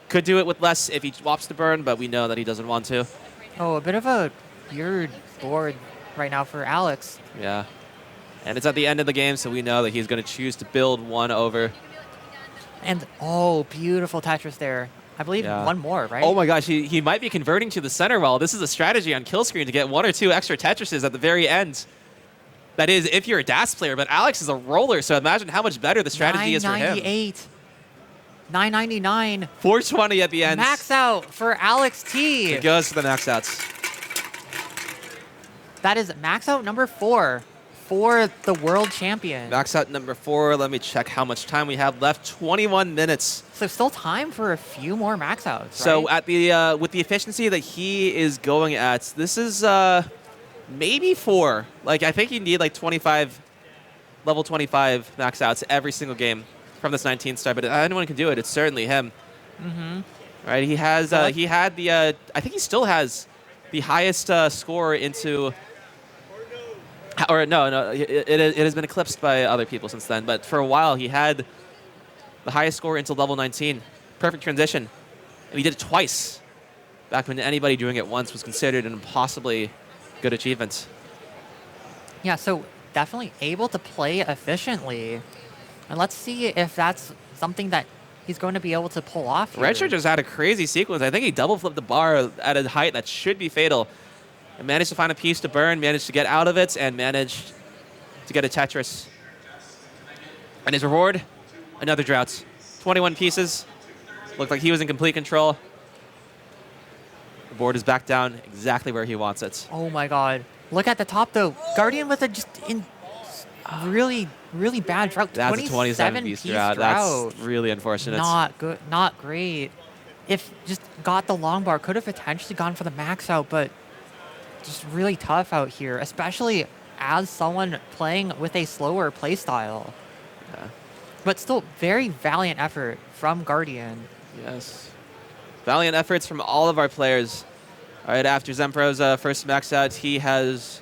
Could do it with less if he swaps to burn, but we know that he doesn't want to. Oh, a bit of a weird board right now for Alex. Yeah. And it's at the end of the game, so we know that he's going to choose to build one over. And, oh, beautiful Tetris there. I believe Yeah. one more, right? Oh my gosh, he might be converting to the center wall. This is a strategy on kill screen to get 1 or 2 extra Tetrises at the very end. That is, if you're a DAS player, but Alex is a roller, so imagine how much better the strategy is for him. 998. 999. 420 at the end. Max out for Alex T. It goes to the max outs. That is max out number 4 for the world champion. Max out number 4. Let me check how much time we have left. 21 minutes. So still time for a few more max outs, So right? at the with the efficiency that he is going at, this is maybe 4. Like I think you need like 25, level 25 max outs every single game from this 19 star. But if anyone can do it, it's certainly him. Mm-hmm. Right? He has he had the I think he still has the highest score into. Or no, it has been eclipsed by other people since then. But for a while, he had the highest score into level 19. Perfect transition. And he did it twice. Back when anybody doing it once was considered an impossibly good achievement. Yeah, so definitely able to play efficiently. And let's see if that's something that he's going to be able to pull off here. RedShurt just had a crazy sequence. I think he double flipped the bar at a height that should be fatal. And managed to find a piece to burn, managed to get out of it, and managed to get a Tetris. And his reward, another drought. 21 pieces. Looked like he was in complete control. The board is back down exactly where he wants it. Oh my god. Look at the top though. Guardian with a just really, really bad drought. That's a 27 piece drought. That's really unfortunate. Not good, not great. If just got the long bar, could have potentially gone for the max out, but just really tough out here, especially as someone playing with a slower playstyle. Yeah. But still, very valiant effort from Guardian. Yes. Valiant efforts from all of our players. All right, after Zempro's first max out, he has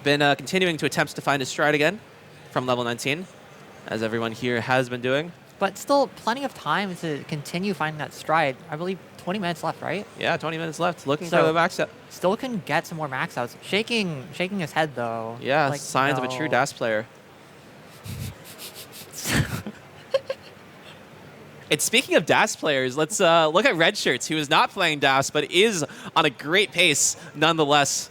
been continuing to attempt to find his stride again from level 19, as everyone here has been doing. But still, plenty of time to continue finding that stride. I believe 20 minutes left, right? Yeah, 20 minutes left. Looking So- for the max out. Still can get some more max outs. Shaking his head though. Yeah, Like, signs of a true no. DAS player. And speaking of DAS players, let's look at RedShirts, who is not playing DAS, but is on a great pace nonetheless.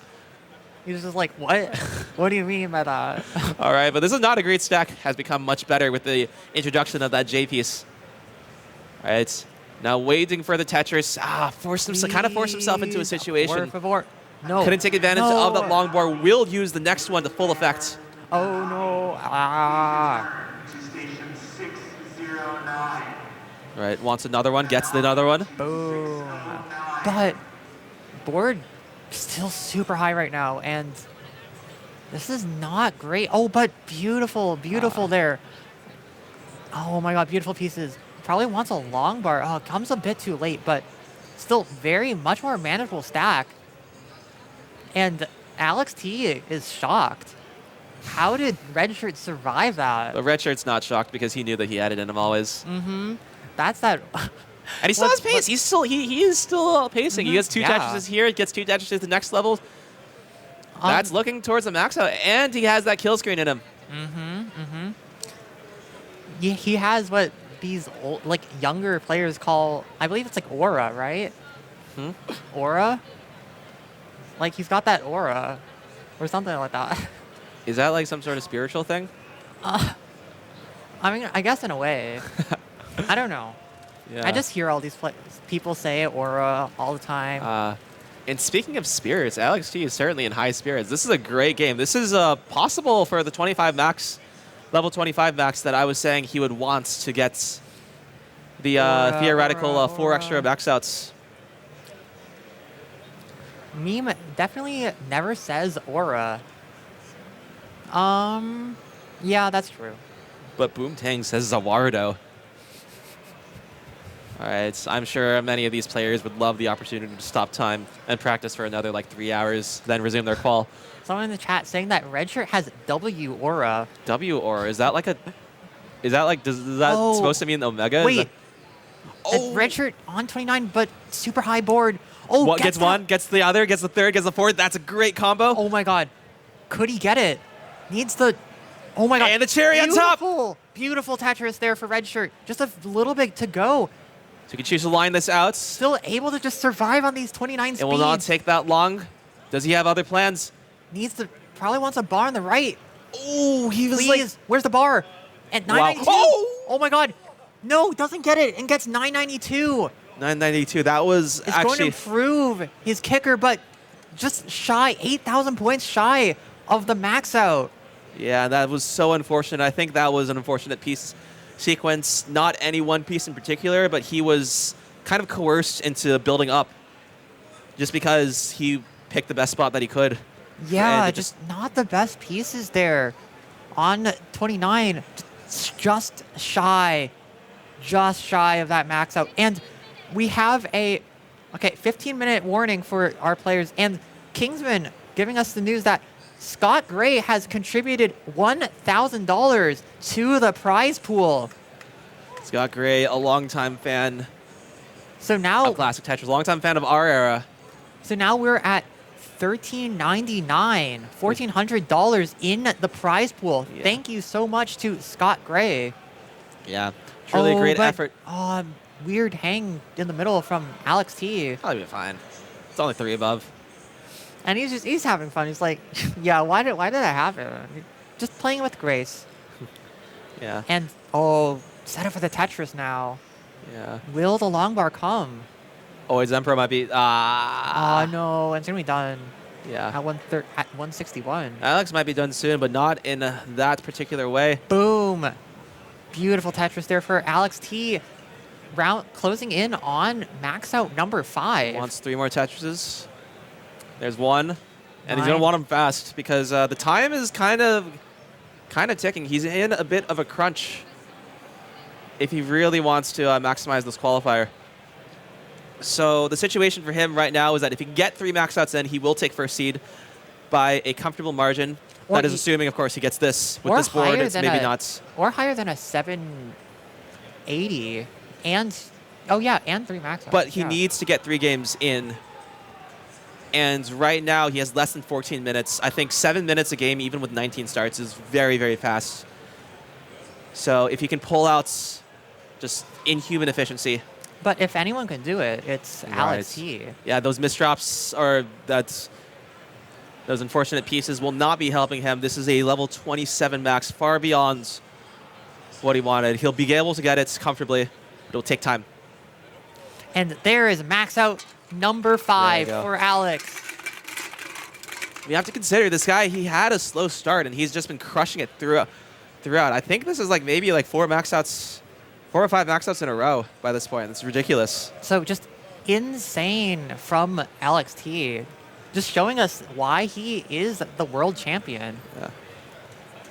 He's just like, what? What do you mean by that? All right, but this is not a great stack. Has become much better with the introduction of that J piece. All right, now waiting for the Tetris. Kind of forced himself into a situation. Por favor. No. Couldn't take advantage of that long bar. Will use the next one to full effect. Oh no. Ah. Right, wants another one, gets another one. Boom. But board still super high right now, and this is not great. Oh, but beautiful, beautiful there. Oh my god, beautiful pieces. Probably wants a long bar. Oh, comes a bit too late, but still very much more manageable stack. And Alex T is shocked. How did RedShurt survive that? But RedShirt's not shocked because he knew that he had it in him always. Mm-hmm. That's that. And he still has pace. He's still he is still pacing. He gets 2 Yeah. Tetris's here. Gets 2 Tetris to the next level. That's looking towards the max out, and he has that kill screen in him. Yeah, he has what these old, like younger players call, I believe it's like aura, right? Aura? Like he's got that aura, or something like that. Is that like some sort of spiritual thing? I mean, I guess in a way. I don't know. Yeah. I just hear all these people say aura all the time. And speaking of spirits, Alex T is certainly in high spirits. This is a great game. This is possible for the 25 max, level 25 max that I was saying he would want to get the theoretical 4 extra max outs. Meme definitely never says aura. Yeah, that's true. But Boomtang says Zawardo. All right, I'm sure many of these players would love the opportunity to stop time and practice for another like 3 hours, then resume their qual. Someone in the chat saying that RedShurt has W aura. W or is that like a? Is that like does that supposed to mean Omega? Wait. RedShurt on 29, but super high board. Oh, what gets one, gets the other, gets the third, gets the fourth. That's a great combo. Oh my god, could he get it? Needs the. Oh my god. And the cherry on top. Beautiful, beautiful Tetris there for RedShurt. Just a little bit to go. So you can choose to line this out. Still able to just survive on these 29 speeds. It will not take that long. Does he have other plans? Needs to, probably wants a bar on the right. Oh, he was Please, where's the bar? At 992. Wow. Oh my god. No, doesn't get it and gets 992. 992. That was It's going to actually improve his kicker, but just shy, 8,000 points shy of the max out. yeah. That was so unfortunate. I think that was an unfortunate piece sequence. Not any one piece in particular, but he was kind of coerced into building up, just because he picked the best spot that he could. Yeah, And just not the best pieces there. On 29, just shy of that max out. And we have a 15-minute warning for our players. And Kingsman giving us the news that Scott Gray has contributed $1,000 to the prize pool. Scott Gray, a longtime fan So now, of Classic Tetris, a longtime fan of our era. so now we're at $1,399, $1,400 in the prize pool. Yeah. Thank you so much to Scott Gray. Yeah, truly a great but, effort. Weird hang in the middle from Alex T. Probably be fine. It's only 3 above. And he's having fun. He's like, yeah, why did that happen? Just playing with grace. Yeah. And set up for the Tetris now. Yeah. Will the long bar come? Oh, Zempro might be. Oh no, it's gonna be done Yeah. at 161. Alex might be done soon, but not in that particular way. Boom. Beautiful Tetris there for Alex T. Round closing in on max out number 5. Wants 3 more Tetrises. There's one, and he's gonna Nine. want them fast because the time is kind of ticking. He's in a bit of a crunch if he really wants to maximize this qualifier. So the situation for him right now is that if he can get 3 max outs in, he will take first seed by a comfortable margin. Or That is he- assuming, of course, he gets this. With or this board, higher it's than maybe a- not. Or higher than a 780 and 3 max outs. But he yeah. needs to get 3 games in. And right now, he has less than 14 minutes. I think 7 minutes a game, even with 19 starts, is very, very fast. So if he can pull out just inhuman efficiency. But if anyone can do it, it's Alex T. Yeah, those misdrops those unfortunate pieces will not be helping him. This is a level 27 max, far beyond what he wanted. He'll be able to get it comfortably. It'll take time. And there is max out number 5 go. for Alex. we have to consider this guy, he had a slow start, and he's just been crushing it throughout. I think this is like maybe like 4 or 5 max outs in a row by this point. It's ridiculous. So just insane from Alex T. Just showing us why he is the world champion. Yeah.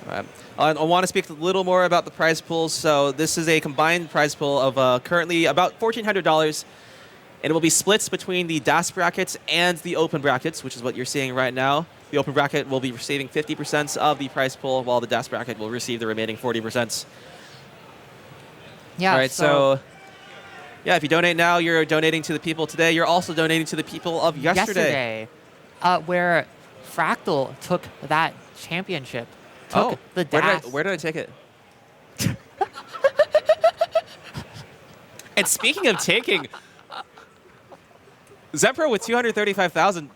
All right. I want to speak a little more about the prize pools. So this is a combined prize pool of currently about $1,400. And it will be split between the DAS brackets and the open brackets, which is what you're seeing right now. The open bracket will be receiving 50% of the prize pool, while the DAS bracket will receive the remaining 40%. Yeah. All right, so yeah, if you donate now, you're donating to the people today. You're also donating to the people of yesterday. Where Fractal took that championship. Took the DAS. Where did I take it? And speaking of taking, Zempro with 235,000.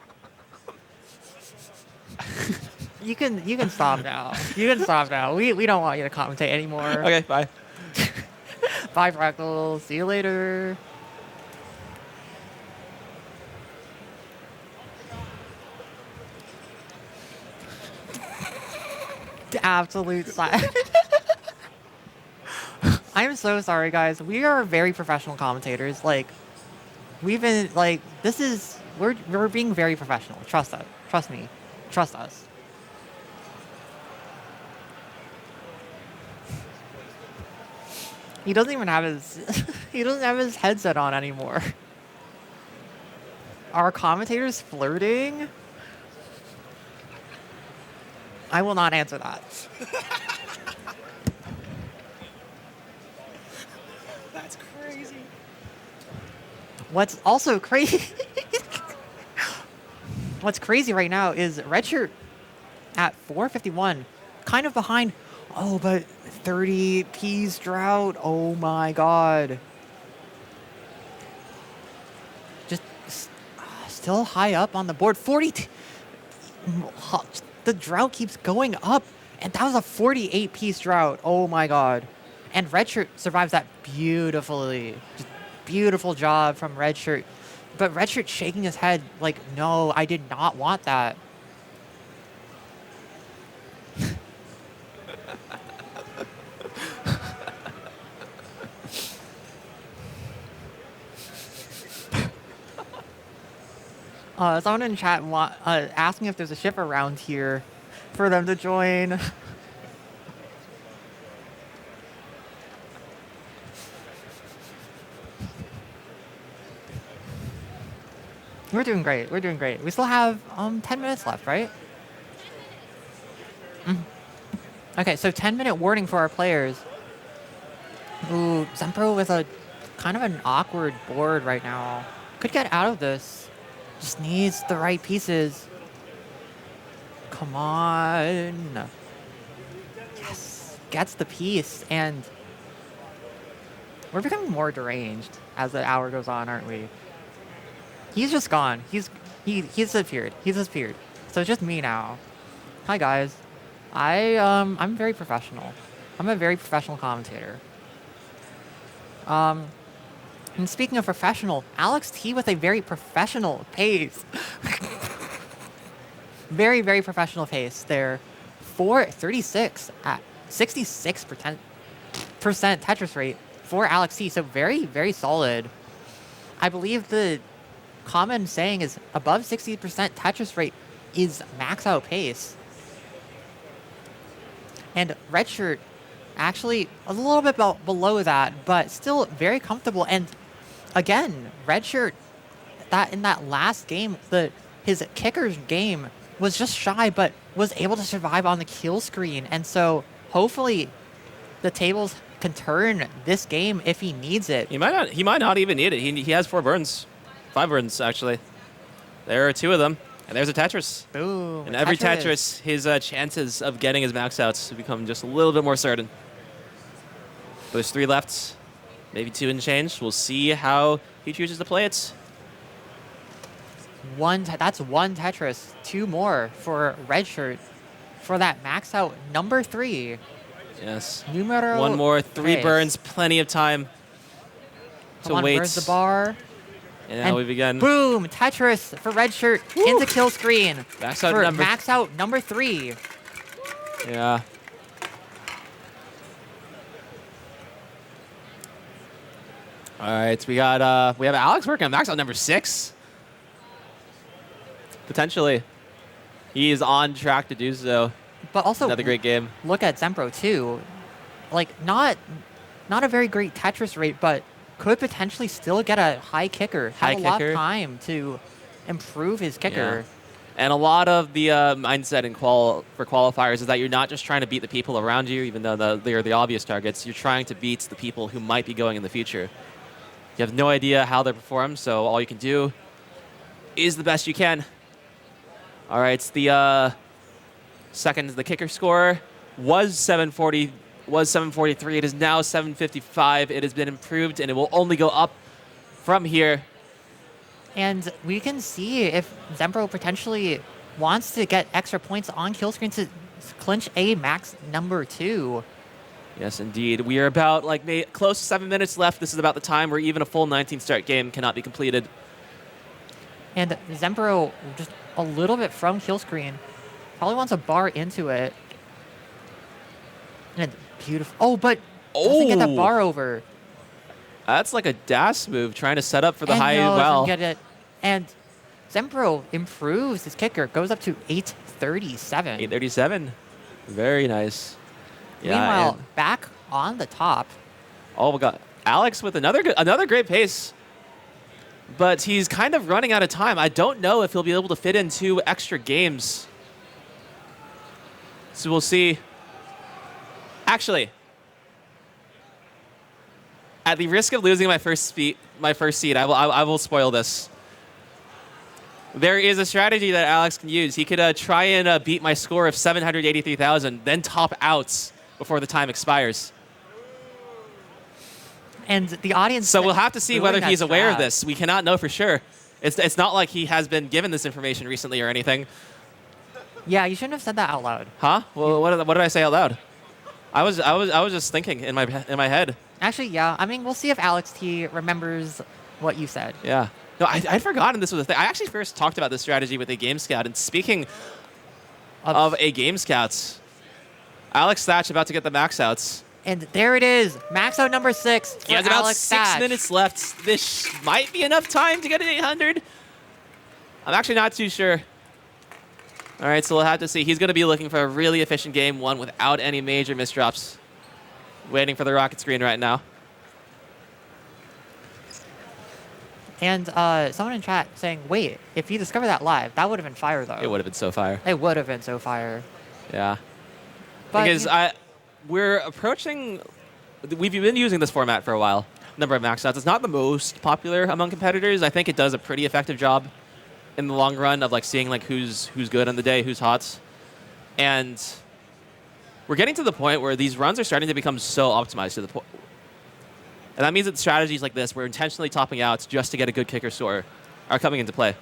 You can stop now. You can stop now. We don't want you to commentate anymore. Okay, bye. Bye, Fractal. See you later. Absolute silence. I'm so sorry, guys. We are very professional commentators. Like, we've been like, we're being very professional. Trust us. Trust me. Trust us. He doesn't even have his headset on anymore. Are commentators flirting? I will not answer that. That's crazy. What's also crazy What's crazy right now is RedShurt at 451, kind of behind. Oh, but 30 piece drought. Oh my god. Just still high up on the board. 40. The drought keeps going up, and that was a 48 piece drought. Oh my god. And RedShurt survives that beautifully. Just beautiful job from RedShurt. But RedShirt shaking his head like, no, I did not want that. Someone in chat asking if there's a ship around here for them to join. We're doing great. We're doing great. We still have 10 minutes left, right? Okay, so 10-minute warning for our players. Ooh, Zempro with a kind of an awkward board right now. Could get out of this. Just needs the right pieces. Come on. Yes. Gets the piece, and we're becoming more deranged as the hour goes on, aren't we? He's just gone. He's disappeared. He's disappeared. So it's just me now. Hi guys. I'm very professional. I'm a very professional commentator. And speaking of professional, Alex T with a very professional pace. Very, very professional pace there. 436 at 66% Tetris rate for Alex T. So very, very solid. I believe the common saying is above 60% Tetris rate is max out pace. And RedShurt actually a little bit below that, but still very comfortable. And again, RedShurt, that in that last game, his kicker's game was just shy, but was able to survive on the kill screen. And so hopefully the tables can turn this game if he needs it. He might not even need it. He has 4 burns. 5 burns, actually. There are 2 of them. And there's a Tetris. Boom. And every Tetris, his chances of getting his max outs become just a little bit more certain. There's 3 left. Maybe 2 and change. We'll see how he chooses to play it. That's 1 Tetris. 2 more for RedShurt for that max out number 3. Yes. Numero 1 more. 3 tres. burns. Plenty of time to Come on, wait. where's the bar? And now we begin. Boom! Tetris for RedShurt into kill screen Max out for number. max out number 3. Yeah. All right, we have Alex working on max out number 6. Potentially, he is on track to do so. But also, Another great game. look at Zempro too. Like, not a very great Tetris rate, but could potentially still get a high kicker. High Have a lot kicker. of time to improve his kicker. And a lot of the mindset in for qualifiers is that you're not just trying to beat the people around you, even though they're the obvious targets. You're trying to beat the people who might be going in the future. You have no idea how they perform, so all you can do is the best you can. All right, the kicker score was 743. It is now 755. It has been improved, and it will only go up from here. And we can see if Zempro potentially wants to get extra points on kill screen to clinch a max number 2. Yes, indeed. We are about close to 7 minutes left. This is about the time where even a full 19-start game cannot be completed. And Zempro just a little bit from kill screen. Probably wants a bar into it. And beautiful. Oh, but doesn't get that bar over. That's like a dash move, trying to set up for the And high no, well. doesn't get it. And Zempro improves his kicker, goes up to 837. 837. Very nice. Yeah, Meanwhile, and- back on the top. oh my God, Alex with another great pace, but he's kind of running out of time. I don't know if he'll be able to fit in 2 extra games. So we'll see. Actually, at the risk of losing my first seat, I will spoil this. There is a strategy that Alex can use. He could try and beat my score of 783,000, then top out before the time expires. And the audience. So we'll have to see doing whether that he's aware of strat. this. We cannot know for sure. It's not like he has been given this information recently or anything. Yeah, you shouldn't have said that out loud. Huh? Well, what did I say out loud? I was just thinking in my head. Actually, yeah. I mean, we'll see if Alex T remembers what you said. Yeah. No, I'd forgotten this was a thing. I actually first talked about this strategy with a Game Scout. And speaking of a Game Scouts, Alex Thatch about to get the max outs. And there it is, max out number 6 for He has about Alex 6 Thatch. minutes left. This might be enough time to get an 800. I'm actually not too sure. All right, so we'll have to see. He's going to be looking for a really efficient game 1 without any major misdrops. Waiting for the rocket screen right now. And someone in chat saying, wait, if you discovered that live, that would have been fire, though. It would have been so fire. It would have been so fire. Yeah. But Because we're approaching... We've been using this format for a while. Number of max outs. It's not the most popular among competitors. I think it does a pretty effective job in the long run of seeing who's good on the day, who's hot. And we're getting to the point where these runs are starting to become so optimized to the point. And that means that strategies like this, where intentionally topping out just to get a good kicker score, are coming into play.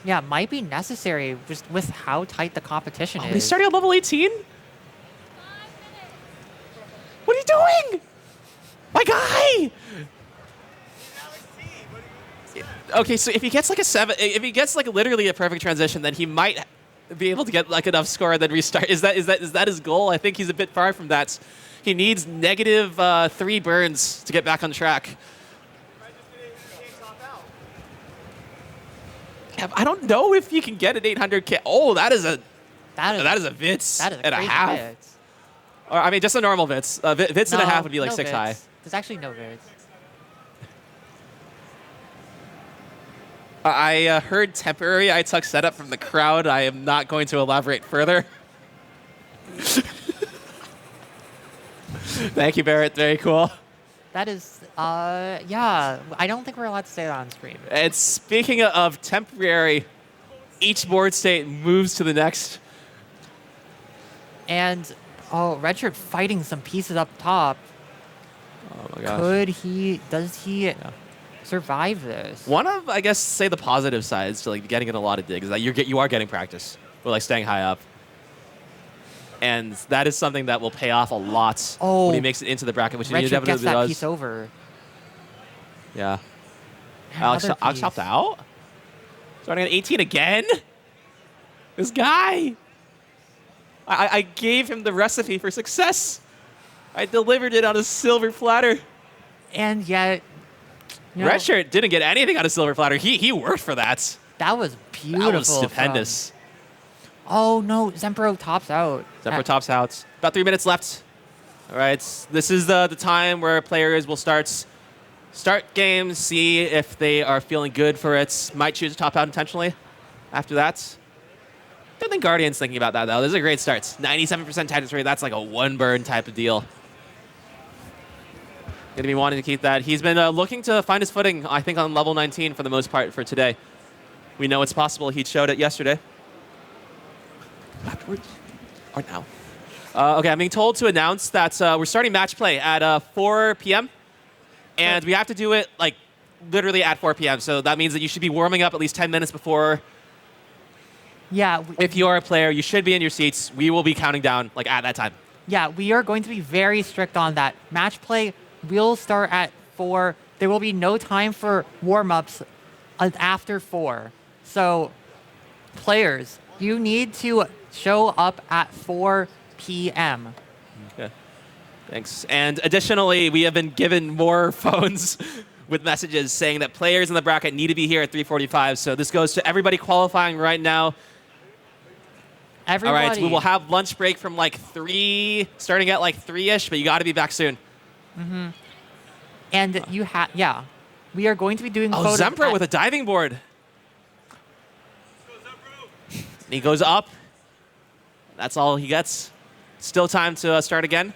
yeah, might be necessary just with how tight the competition is. He's starting at level 18? What are you doing? My guy! Okay, so if he gets a 7, if he gets literally a perfect transition, then he might be able to get enough score and then restart. Is that his goal? I think he's a bit far from that. He needs negative 3 burns to get back on track. Yeah, I don't know if he can get an 800K. Oh, that is a Vitz That is a and a crazy half. bit. Or, I mean, just a normal Vitz. Vitz and a half would be no 6 vids. high. There's actually no vids. I heard temporary I took setup from the crowd. I am not going to elaborate further. Thank you, Barrett. Very cool. That is, yeah. I don't think we're allowed to say that on screen. And speaking of temporary, each board state moves to the next. And, RedShurt fighting some pieces up top. Oh my gosh. Does he survive this? One of, I guess, say the positive sides to getting in a lot of digs is that you are getting practice with staying high up. And that is something that will pay off a lot when he makes it into the bracket, which he RedShurt gets inevitably that does. piece over. Yeah. Alex Another piece. hopped out? Starting at 18 again? This guy! I gave him the recipe for success. I delivered it on a silver platter. And yet, you know, RedShurt didn't get anything on a silver platter. He worked for that. that was beautiful. That was stupendous. Oh no, Zempro tops out. Zempro tops out. About 3 minutes left. All right, this is the time where players will start games, see if they are feeling good for it. Might choose to top out intentionally after that. Don't think Guardian's thinking about that, though. This is a great start. 97% Tetris rate. That's like a one-burn type of deal. Going to be wanting to keep that. He's been looking to find his footing, I think, on level 19 for the most part for today. We know it's possible. He showed it yesterday. Afterwards? Or now? Okay, I'm being told to announce that we're starting match play at 4 p.m. And we have to do it, like, literally at 4 p.m. So that means that you should be warming up at least 10 minutes before. Yeah. If you are a player, you should be in your seats. We will be counting down, like, at that time. Yeah, we are going to be very strict on that. Match play will start at 4. There will be no time for warm-ups after 4. So, players, you need to show up at 4 p.m. Okay. Thanks. And additionally, we have been given more phones with messages saying that players in the bracket need to be here at 3:45. So this goes to everybody qualifying right now. Everybody. All right, we will have lunch break from like 3, starting at like 3-ish, but you got to be back soon. Mm-hmm. And you have, yeah. We are going to be doing Oh, photos Zempro with a diving board. And he goes up. That's all he gets. Still time to start again.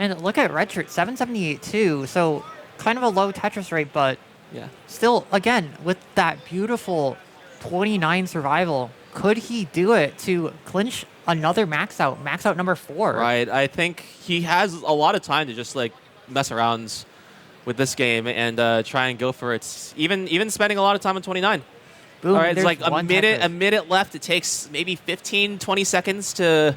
And look at RedShurt, 778 too. So kind of a low Tetris rate, but Yeah. still, again, with that beautiful 29 survival, could he do it to clinch another max out number 4? Right. I think he has a lot of time to just like mess around with this game and try and go for it. Even spending a lot of time on 29. Boom, All right, it's there's like a one minute, Tetris. a minute left. It takes maybe 15, 20 seconds to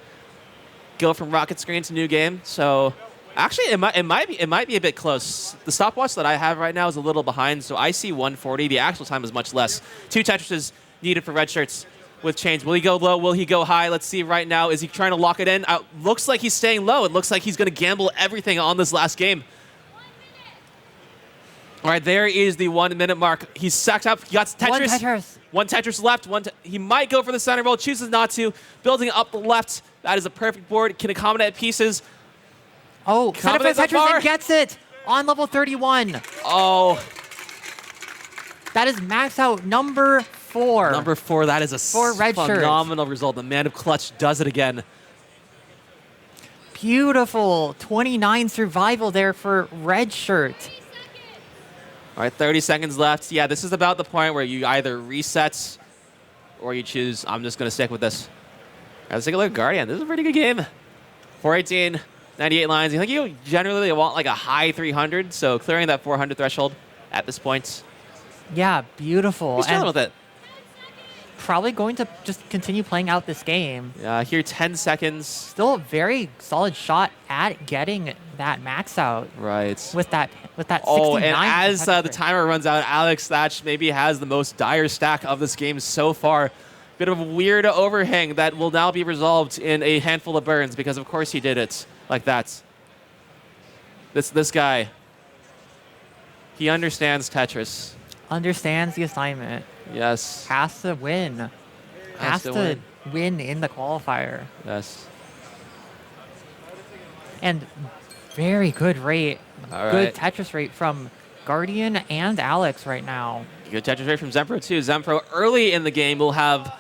go from rocket screen to new game. So actually, it might be a bit close. The stopwatch that I have right now is a little behind, so I see 140. The actual time is much less. 2 Tetrises needed for RedShirts with change. Will he go low? Will he go high? Let's see right now. Is he trying to lock it in? Looks like he's staying low. It looks like he's going to gamble everything on this last game. All right, there is the 1 minute mark. He's sacked up. He got Tetris. One Tetris. One Tetris left. He might go for the center roll. Chooses not to. Building up the left. That is a perfect board. Can accommodate pieces. Oh, center for Accommodate that Tetris bar. and gets it on level 31. Oh, That is max out number 4. number 4. That is a For RedShirts. phenomenal result. The man of clutch does it again. Beautiful 29 survival there for RedShurt. All right, 30 seconds left. Yeah, this is about the point where you either reset or you choose, I'm just going to stick with this. All right, let's take a look at Guardian. This is a pretty good game. 418, 98 lines. I think you generally want like a high 300, so clearing that 400 threshold at this point. Yeah, beautiful. He's chilling And with it. probably going to just continue playing out this game. Here, 10 seconds. Still a very solid shot at getting that max out Right. with that 69. Oh, and as the Tetris. timer runs out, Alex Thatch maybe has the most dire stack of this game so far. Bit of a weird overhang that will now be resolved in a handful of burns because, of course, he did it like that. This guy, he understands Tetris. Understands the assignment. Yes. Has to win. Has to win in the qualifier. Yes. And very good rate. All Good right. Tetris rate from Guardian and Alex right now. Good Tetris rate from Zempro, too. Zempro, early in the game, will have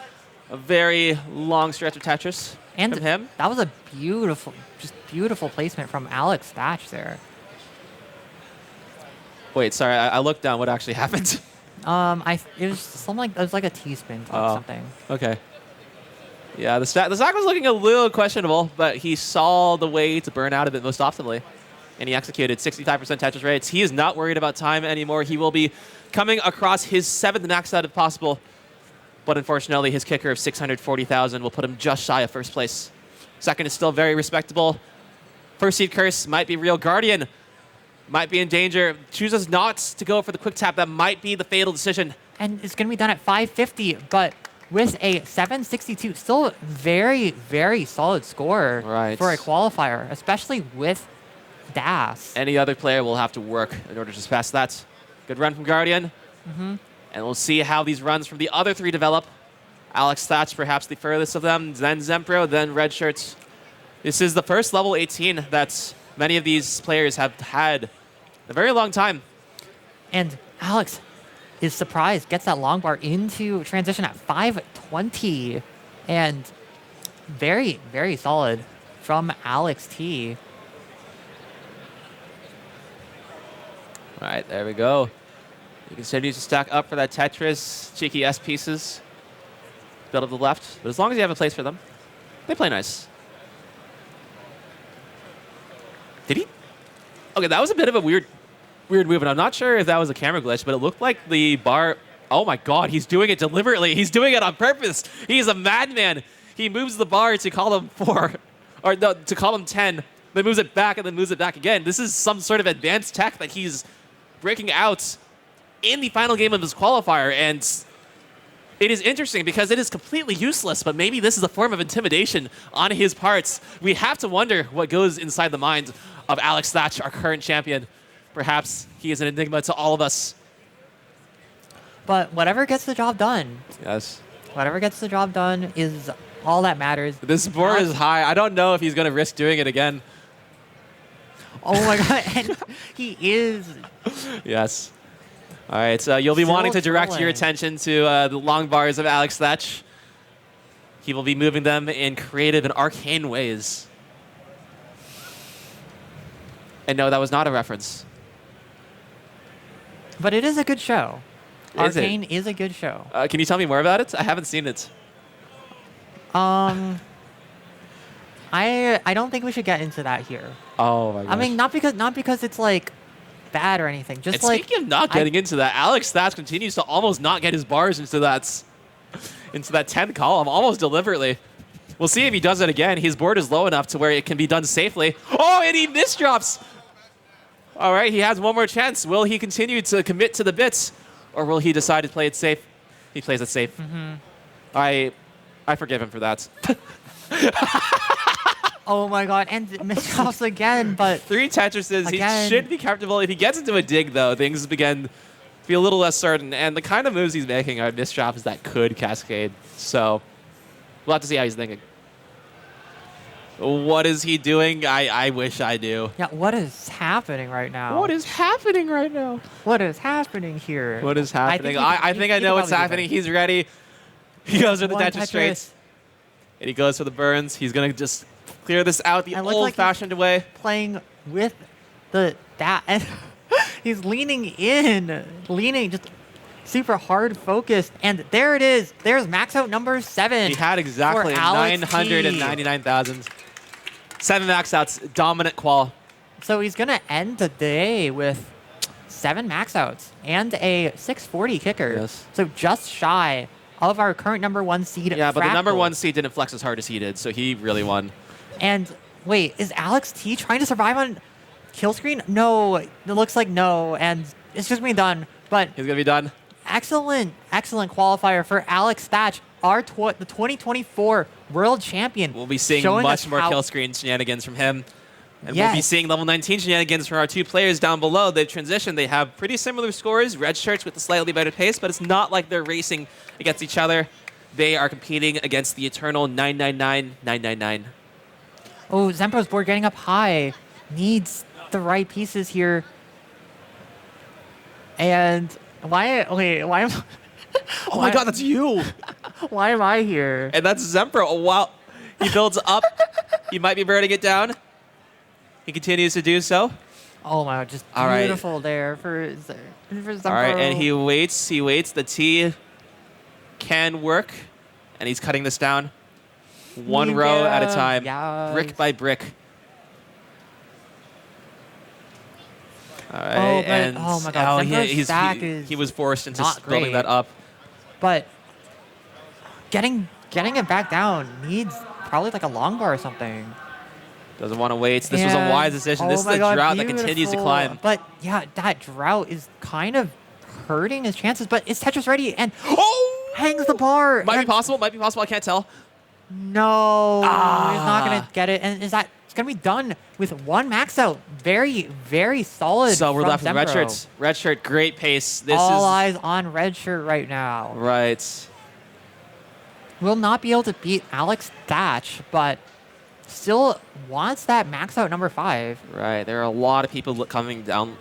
a very long stretch of Tetris And from him. that was a beautiful, just beautiful placement from Alex Thatch there. Wait, sorry, I looked down. What actually happened? It was something like, it was like a T-spin or something. Okay. Yeah, the stack was looking a little questionable, but he saw the way to burn out of it most optimally, and he executed 65% Tetris rates. He is not worried about time anymore. He will be coming across his 7th max out if possible, but unfortunately, his kicker of 640,000 will put him just shy of first place. Second is still very respectable. First seed curse might be real. Guardian might be in danger. Chooses not to go for the quick tap. That might be the fatal decision. And it's going to be done at 550, but with a 762, still very, very solid score for a qualifier, especially with DAS. Any other player will have to work in order to surpass that. Good run from Guardian. And we'll see how these runs from the other three develop. Alex Thatch, perhaps the furthest of them, then Zempro, then RedShurt. This is the first level 18 that many of these players have had in a very long time. And Alex is surprised, gets that long bar into transition at 520. And very, very solid from Alex T. All right, there we go. You continue to stack up for that Tetris. Cheeky S pieces. Build up the left. But as long as you have a place for them, they play nice. Did he? Okay, that was a bit of a weird move, and I'm not sure if that was a camera glitch, but it looked like the bar... Oh my god, he's doing it deliberately. He's doing it on purpose. He's a madman. He moves the bar to column 4, or no, to column 10, then moves it back, and then moves it back again. This is some sort of advanced tech that he's breaking out in the final game of his qualifier, and it is interesting because it is completely useless, but maybe this is a form of intimidation on his parts. We have to wonder what goes inside the mind of Alex Thatch, our current champion. Perhaps he is an enigma to all of us. But whatever gets the job done. Yes. Whatever gets the job done is all that matters. This board is high. I don't know if he's going to risk doing it again. Oh my god, and he is. Yes. All right, so you'll be Still wanting to direct your trolling. attention to the long bars of Alex Thatch. He will be moving them in creative and arcane ways. And no, that was not a reference. But it is a good show. Is it? Arcane is a good show. Can you tell me more about it? I haven't seen it. I don't think we should get into that here. Oh my gosh. I mean, not because it's like bad or anything. Just And like speaking of not getting into that, Alex Thatch continues to almost not get his bars into that 10th column, almost deliberately. We'll see if he does it again. His board is low enough to where it can be done safely. Oh, and he misdrops. All right, he has one more chance. Will he continue to commit to the bits, or will he decide to play it safe? He plays it safe. I forgive him for that. oh my god, and misdrops again, but 3 Tetrises. Again. He should be comfortable. If he gets into a dig, though, things begin to be a little less certain. And the kind of moves he's making are misdrops that could cascade. So we'll have to see how he's thinking. What is he doing? I wish I knew. yeah, what is happening right now? What is happening right now? What is happening here? What is happening? I think he I know could what's probably do happening. He's ready. He goes for the One Tetris straights. And he goes for the burns. He's going to just clear this out the It looks like old-fashioned way. Playing with that, and he's leaning in, just super hard focused, and there it is. There's max out number 7. He had exactly for Alex T. 999,000. 7 max outs, dominant qual. So he's gonna end the day with 7 max outs and a 640 kicker. Yes. So just shy of our current number 1 seed. Yeah, but the number Fractal. 1 seed didn't flex as hard as he did, so he really won. And wait, is Alex T trying to survive on kill screen? No, it looks like no, and it's just being done. But He's going to be done. excellent qualifier for Alex Thatch, the 2024 world champion. We'll be seeing showing much us more how- kill screen shenanigans from him. And we'll be Yes. seeing level 19 shenanigans from our 2 players down below. They've transitioned. They have pretty similar scores, RedShirts with a slightly better pace, but it's not like they're racing against each other. They are competing against the eternal 999, 999. Oh, Zempro's board getting up high. Needs the right pieces here. And why am Oh my god, that's you! why am I here? And that's Zempro. Oh, wow. He builds up. He might be burning it down. He continues to do so. Oh my god, just All right. beautiful there for Zempro. All right, and he waits. He waits. The T can work, and he's cutting this down one row at a time, Yes. brick by brick. All right, Oh, but- and oh my God, Zempro's stack he is was forced into not building great. that up. But getting it back down needs probably like a long bar or something. Doesn't want to wait. This was a And- wise decision. This is my the God, drought that continues to beautiful. climb. But yeah, that drought is kind of hurting his chances. But is Tetris ready? And Oh! hangs the bar. Might be and- possible. Might be possible. I can't tell. No, he's not Ah. gonna get it. And is that? It's gonna be done with one max out. Very, very solid. So we're from left with Zempro. RedShirts. RedShirt, great pace. This All is eyes on RedShurt right now. right. Will not be able to beat Alex Thatch, but still wants that max out number 5. Right. There are a lot of people coming down,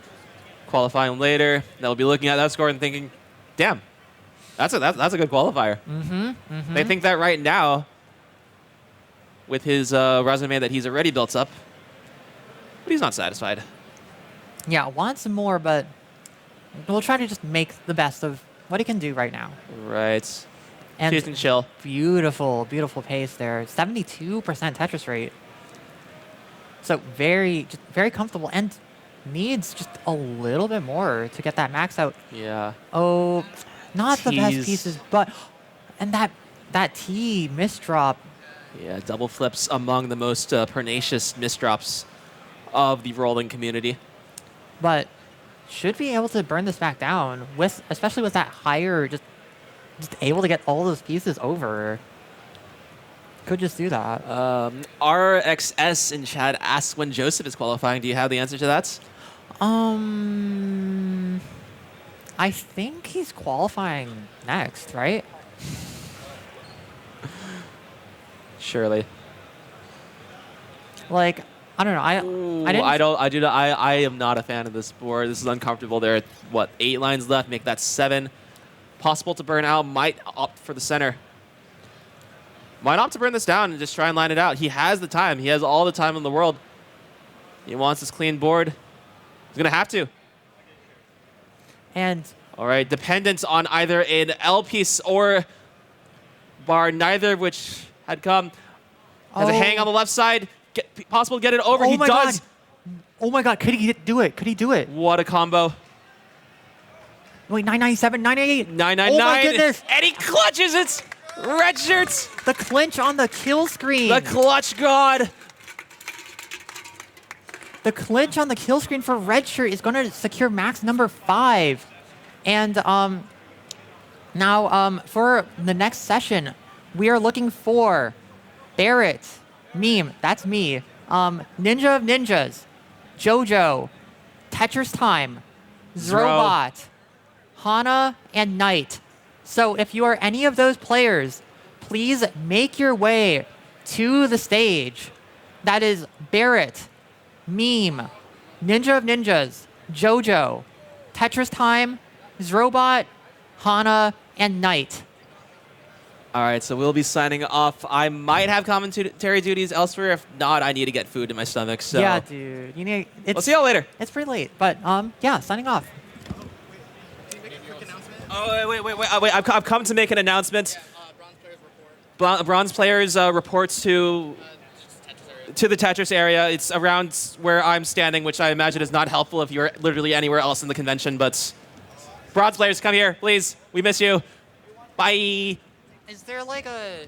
qualifying later. They'll be looking at that score and thinking, "Damn, that's a good qualifier." They think that right now, with his resume that he's already built up, but he's not satisfied. Yeah, wants some more, but we'll try to just make the best of what he can do right now. Right. And Cheers and chill. beautiful, beautiful pace there. 72% Tetris rate. So just very comfortable and needs just a little bit more to get that max out. Yeah. Oh, not the best Tees. pieces, but and that T misdrop. Yeah. Double flips among the most pernicious misdrops of the rolling community. But should be able to burn this back down with, especially with that higher, just able to get all those pieces over. Could just do that. RXS in chat asks when Joseph is qualifying. Do you have the answer to that? I think he's qualifying next, right? Surely. Like, I don't know. I didn't. I am not a fan of this board. This is uncomfortable. There are, what, 8 lines left. Make that 7. Possible to burn out. Might opt for the center. Might opt to burn this down and just try and line it out. He has the time. He has all the time in the world. He wants this clean board. He's going to have to. And All right. Dependence on either an L piece or bar, neither of which had come. Has a hang on the left side. Possible to get it over. Oh He my does. God. Oh my God! Could he do it? Could he do it? What a combo. Wait, 997, 998. 999. Oh my goodness! And he clutches it. RedShirts. The clinch on the kill screen. The clutch god. The clinch on the kill screen for RedShirt is going to secure max number 5. And now for the next session, we are looking for Barrett, Meme, that's me, Ninja of Ninjas, Jojo, Tetris Time, Zrobot, Hana, and Knight. So if you are any of those players, please make your way to the stage. That is Barrett, Meme, Ninja of Ninjas, Jojo, Tetris Time, Zrobot, Hana, and Knight. All right, so we'll be signing off. I might have commentary duties elsewhere. If not, I need to get food in my stomach. So Yeah, dude. You need. we'll see y'all later. It's pretty late, but yeah, signing off. Oh, wait. I've come to make an announcement. Bronze players reports to the Tetris area. It's around where I'm standing, which I imagine is not helpful if you're literally anywhere else in the convention. But bronze players, come here, please. We miss you. Bye. Is there like a